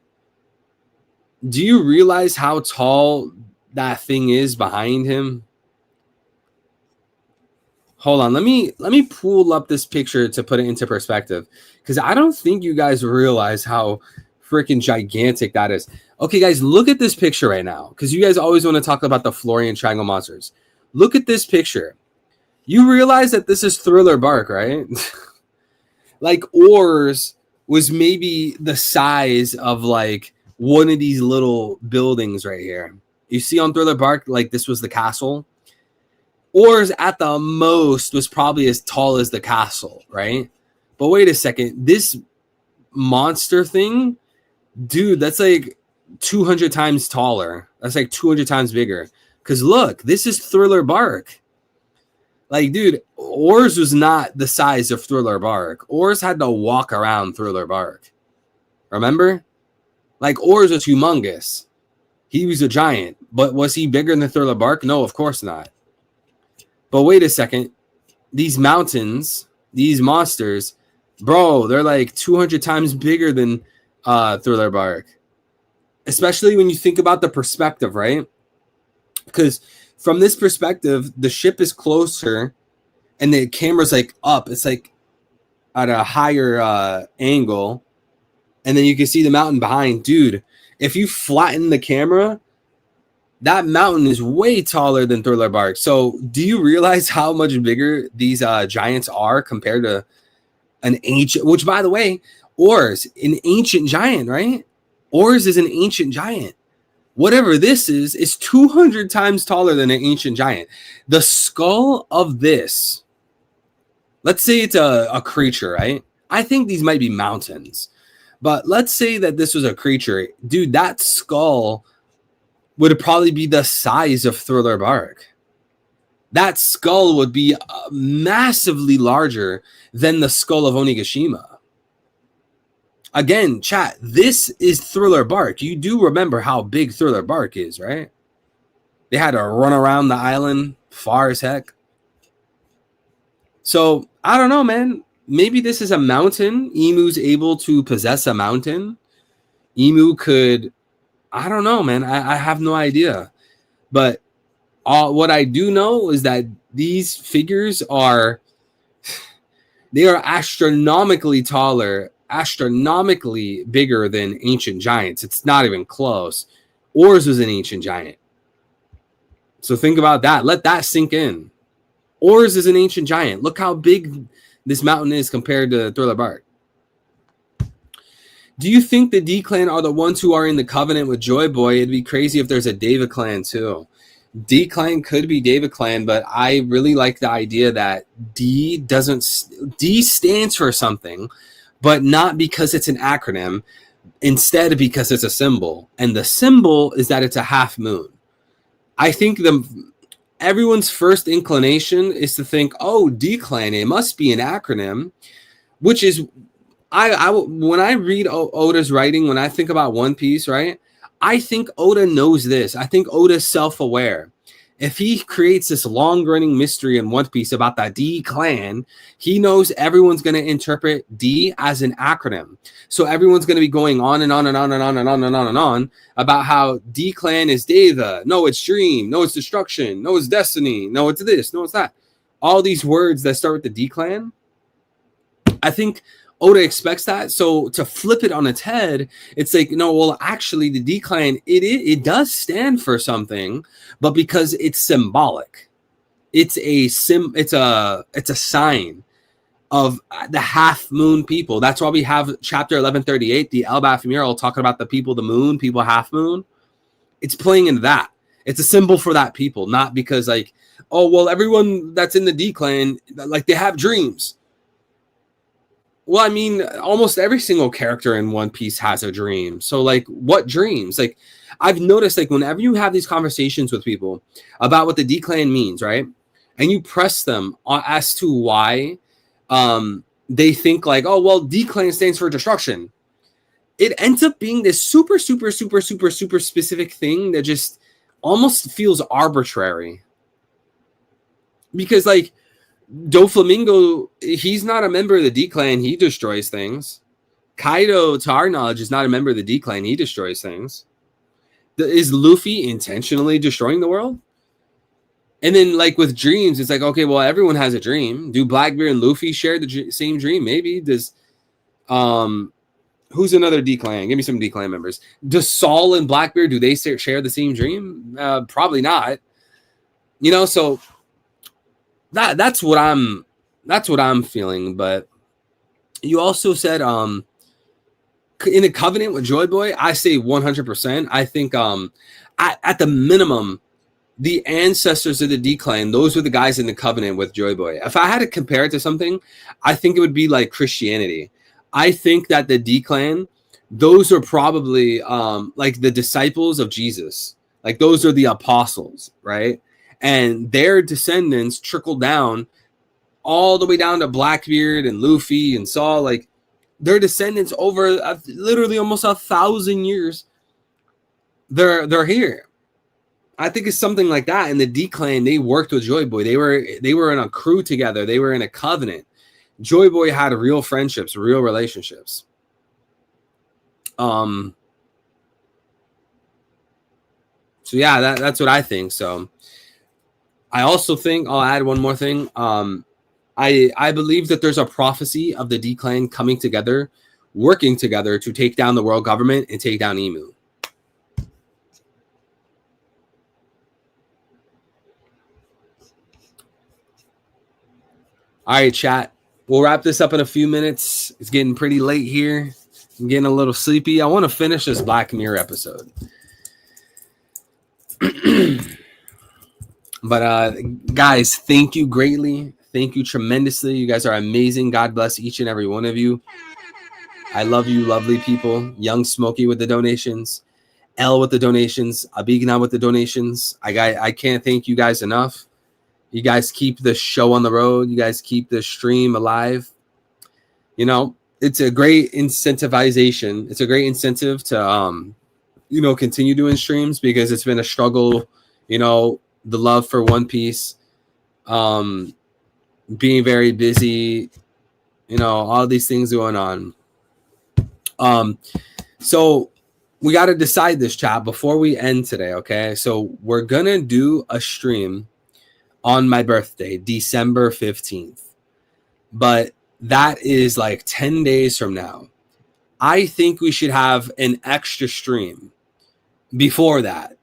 Do you realize how tall that thing is behind him? Hold on, let me pull up this picture to put it into perspective because I don't think you guys realize how freaking gigantic that is. Okay, guys, look at this picture right now because you guys always want to talk about the Florian Triangle monsters. Look at this picture. You realize that this is Thriller Bark, right? Like Oars was maybe the size of like one of these little buildings right here. You see on Thriller Bark, like this was the castle. Oars at the most was probably as tall as the castle, right? But wait a second. This monster thing, dude, that's like 200 times taller. That's like 200 times bigger. Because look, this is Thriller Bark. Like, dude, Oars was not the size of Thriller Bark. Oars had to walk around Thriller Bark. Remember? Like, Oars was humongous. He was a giant. But was he bigger than Thriller Bark? No, of course not. But wait a second. These mountains, these monsters, bro, they're like 200 times bigger than Thriller Bark. Especially when you think about the perspective, right? Because from this perspective, the ship is closer and the camera's like up. It's like at a higher angle. And then you can see the mountain behind. Dude, if you flatten the camera, that mountain is way taller than Thriller Bark. So do you realize how much bigger these giants are compared to an ancient, which by the way, Oars, an ancient giant, right? Oars is an ancient giant. Whatever this is 200 times taller than an ancient giant. The skull of this, let's say it's a creature, right? I think these might be mountains. But let's say that this was a creature. Dude, that skull would probably be the size of Thriller Bark. That skull would be massively larger than the skull of Onigashima. Again, chat, this is Thriller Bark. You do remember how big Thriller Bark is, right? They had to run around the island far as heck. So, I don't know, man. Maybe this is a mountain. Emu's able to possess a mountain. Emu could, I don't know, man. I have no idea. But what I do know is that these figures they are astronomically taller, astronomically bigger than ancient giants. It's not even close. Oars was an ancient giant. So think about that. Let that sink in. Oars is an ancient giant. Look how big this mountain is compared to Thriller Bark. Do you think the D clan are the ones who are in the covenant with Joy Boy? It'd be crazy if there's a David clan too. D clan could be David clan, but I really like the idea that D stands for something, but not because it's an acronym, instead because it's a symbol. And the symbol is that it's a half moon. I think everyone's first inclination is to think, oh, D-Clan, it must be an acronym, which is, when I read Oda's writing, when I think about One Piece, right, I think Oda knows this. I think Oda's self-aware. If he creates this long-running mystery in One Piece about that D-Clan, he knows everyone's going to interpret D as an acronym. So everyone's going to be going on and on and on and on and on and on and on about how D-Clan is Deva. No, it's Dream. No, it's Destruction. No, it's Destiny. No, it's this. No, it's that. All these words that start with the D-Clan, I think Oda expects that. So to flip it on its head, it's like, no, well, actually, the decline, it does stand for something, but because it's symbolic, it's a sign of the half moon people. That's why we have chapter 1138, the Elbaf mural, talking about the people, the moon, people half moon. It's playing into that. It's a symbol for that people, not because like, oh, well, everyone that's in the decline, like they have dreams. Well, I mean, almost every single character in One Piece has a dream. So, like, what dreams? Like, I've noticed, like, whenever you have these conversations with people about what the decline means, right? And you press them as to why they think, like, oh, well, decline stands for destruction. It ends up being this super, super, super, super, super specific thing that just almost feels arbitrary. Because, like, Doflamingo, he's not a member of the decline. He destroys things. Kaido, to our knowledge, is not a member of the decline. He destroys things. Is Luffy intentionally destroying the world? And then, like, with dreams, it's like, okay, well, everyone has a dream. Do Blackbeard and Luffy share the same dream? Maybe. Does who's another decline? Give me some decline members. Does Saul and Blackbeard, do they share the same dream? Probably not. You know, so that's what I'm feeling. But you also said in a covenant with Joy Boy, I say 100%. I think at the minimum, the ancestors of the decline, those were the guys in the covenant with Joy Boy. If I had to compare it to something, I think it would be like Christianity. I think that the decline, those are probably like the disciples of Jesus. Like those are the apostles, right? And their descendants trickle down all the way down to Blackbeard and Luffy and Saul. Like their descendants over literally almost 1,000 years, they're here. I think it's something like that. In the decline, they worked with Joy Boy. They were in a crew together. They were in a covenant. Joy Boy had real friendships, real relationships. So yeah, that's what I think. So I also think I'll add one more thing. I believe that there's a prophecy of the decline coming together, working together to take down the world government and take down Emu. All right, chat. We'll wrap this up in a few minutes. It's getting pretty late here. I'm getting a little sleepy. I want to finish this Black Mirror episode. But guys, thank you greatly. Thank you tremendously. You guys are amazing. God bless each and every one of you. I love you, lovely people. Young Smokey with the donations. L with the donations. Abigna with the donations. I can't thank you guys enough. You guys keep the show on the road. You guys keep the stream alive. You know, it's a great incentivization. It's a great incentive to, continue doing streams because it's been a struggle, the love for One Piece, being very busy, all these things going on. So we got to decide this, chat, before we end today, okay? So we're going to do a stream on my birthday, December 15th. But that is like 10 days from now. I think we should have an extra stream before that.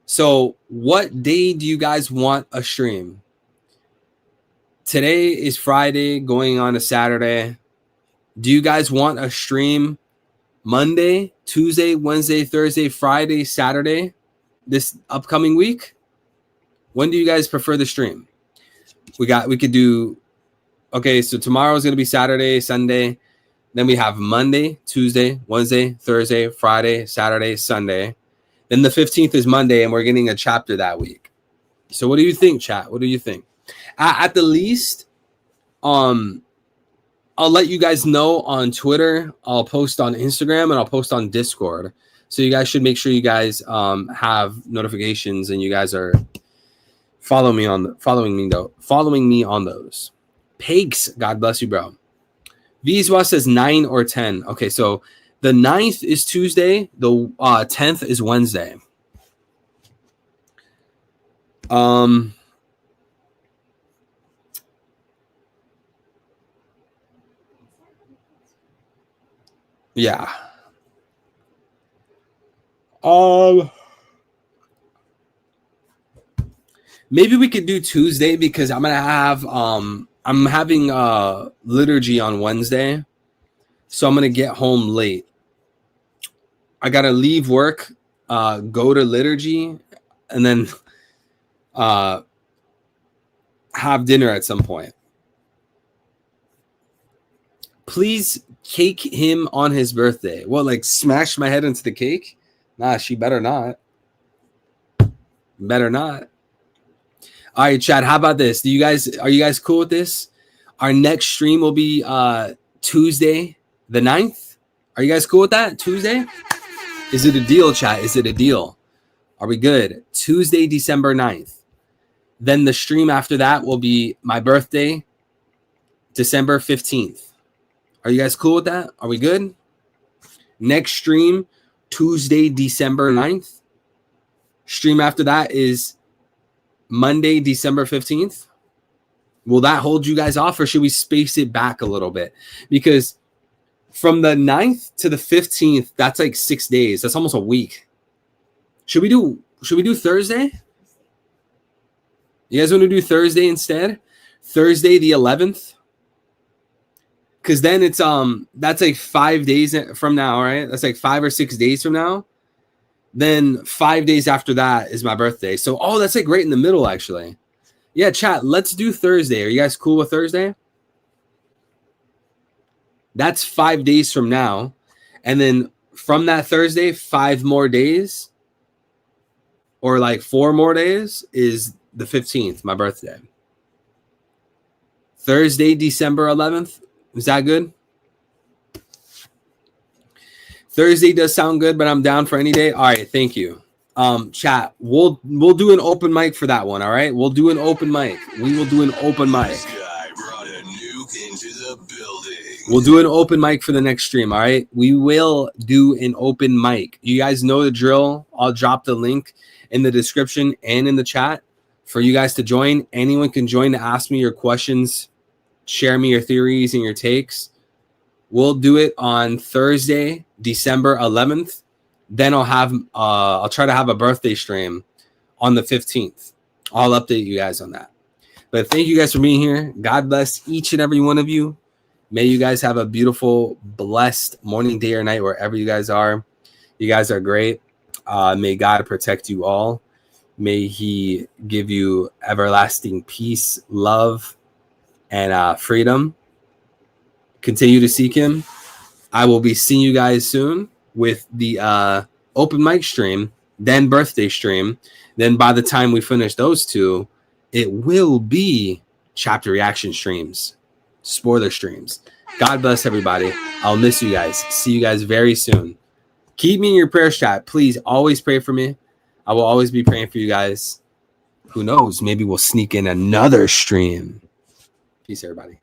So what day do you guys want a stream? Today is Friday going on to Saturday. Do you guys want a stream Monday, Tuesday, Wednesday, Thursday, Friday, Saturday this upcoming week? When do you guys prefer the stream? We could do, okay, so tomorrow is going to be Saturday, Sunday. Then we have Monday, Tuesday, Wednesday, Thursday, Friday, Saturday, Sunday. Then the 15th is Monday, and we're getting a chapter that week. So what do you think, chat? What do you think? At the least, I'll let you guys know on Twitter. I'll post on Instagram, and I'll post on Discord. So you guys should make sure you guys have notifications, and you guys are following me on those. Pigs, God bless you, bro. Vizwa says 9 or 10. Okay, so the 9th is Tuesday. The 10th is Wednesday. Yeah. Maybe we could do Tuesday because I'm gonna have I'm having liturgy on Wednesday, so I'm gonna get home late. I gotta leave work, go to liturgy, and then have dinner at some point. Please cake him on his birthday. What, like smash my head into the cake? Nah, she better not. Better not. All right, Chad, how about this? Are you guys cool with this? Our next stream will be Tuesday the 9th. Are you guys cool with that? Tuesday? Is it a deal, chat? Is it a deal? Are we good? Tuesday, December 9th. Then the stream after that will be my birthday, December 15th. Are you guys cool with that? Are we good? Next stream, Tuesday, December 9th. Stream after that is Monday, December 15th. Will that hold you guys off, or should we space it back a little bit? Because from the 9th to the 15th, that's like 6 days. That's almost a week. Should we do Thursday? You guys want to do Thursday instead? Thursday the 11th? Because then it's that's like 5 days from now, right? That's like 5 or 6 days from now. Then 5 days after that is my birthday. So, that's like right in the middle, actually. Yeah, chat, let's do Thursday. Are you guys cool with Thursday? That's 5 days from now. And then from that Thursday, 5 more days or like 4 more days is the 15th, my birthday. Thursday, December 11th. Is that good? Thursday does sound good, but I'm down for any day. All right, thank you. Chat, we'll do an open mic for that one, all right? We'll do an open mic. We will do an open mic. This guy brought a nuke into the building. We'll do an open mic for the next stream, all right? We will do an open mic. You guys know the drill. I'll drop the link in the description and in the chat for you guys to join. Anyone can join to ask me your questions, share me your theories and your takes. We'll do it on Thursday, December 11th. Then I'll try to have a birthday stream on the 15th. I'll update you guys on that. But thank you guys for being here. God bless each and every one of you. May you guys have a beautiful, blessed morning, day, or night, wherever you guys are. You guys are great. May God protect you all. May he give you everlasting peace, love, and freedom. Continue to seek him. I will be seeing you guys soon with the open mic stream, then birthday stream. Then by the time we finish those two, it will be chapter reaction streams, spoiler streams. God bless everybody. I'll miss you guys. See you guys very soon. Keep me in your prayers, chat. Please always pray for me. I will always be praying for you guys. Who knows? Maybe we'll sneak in another stream. Peace, everybody.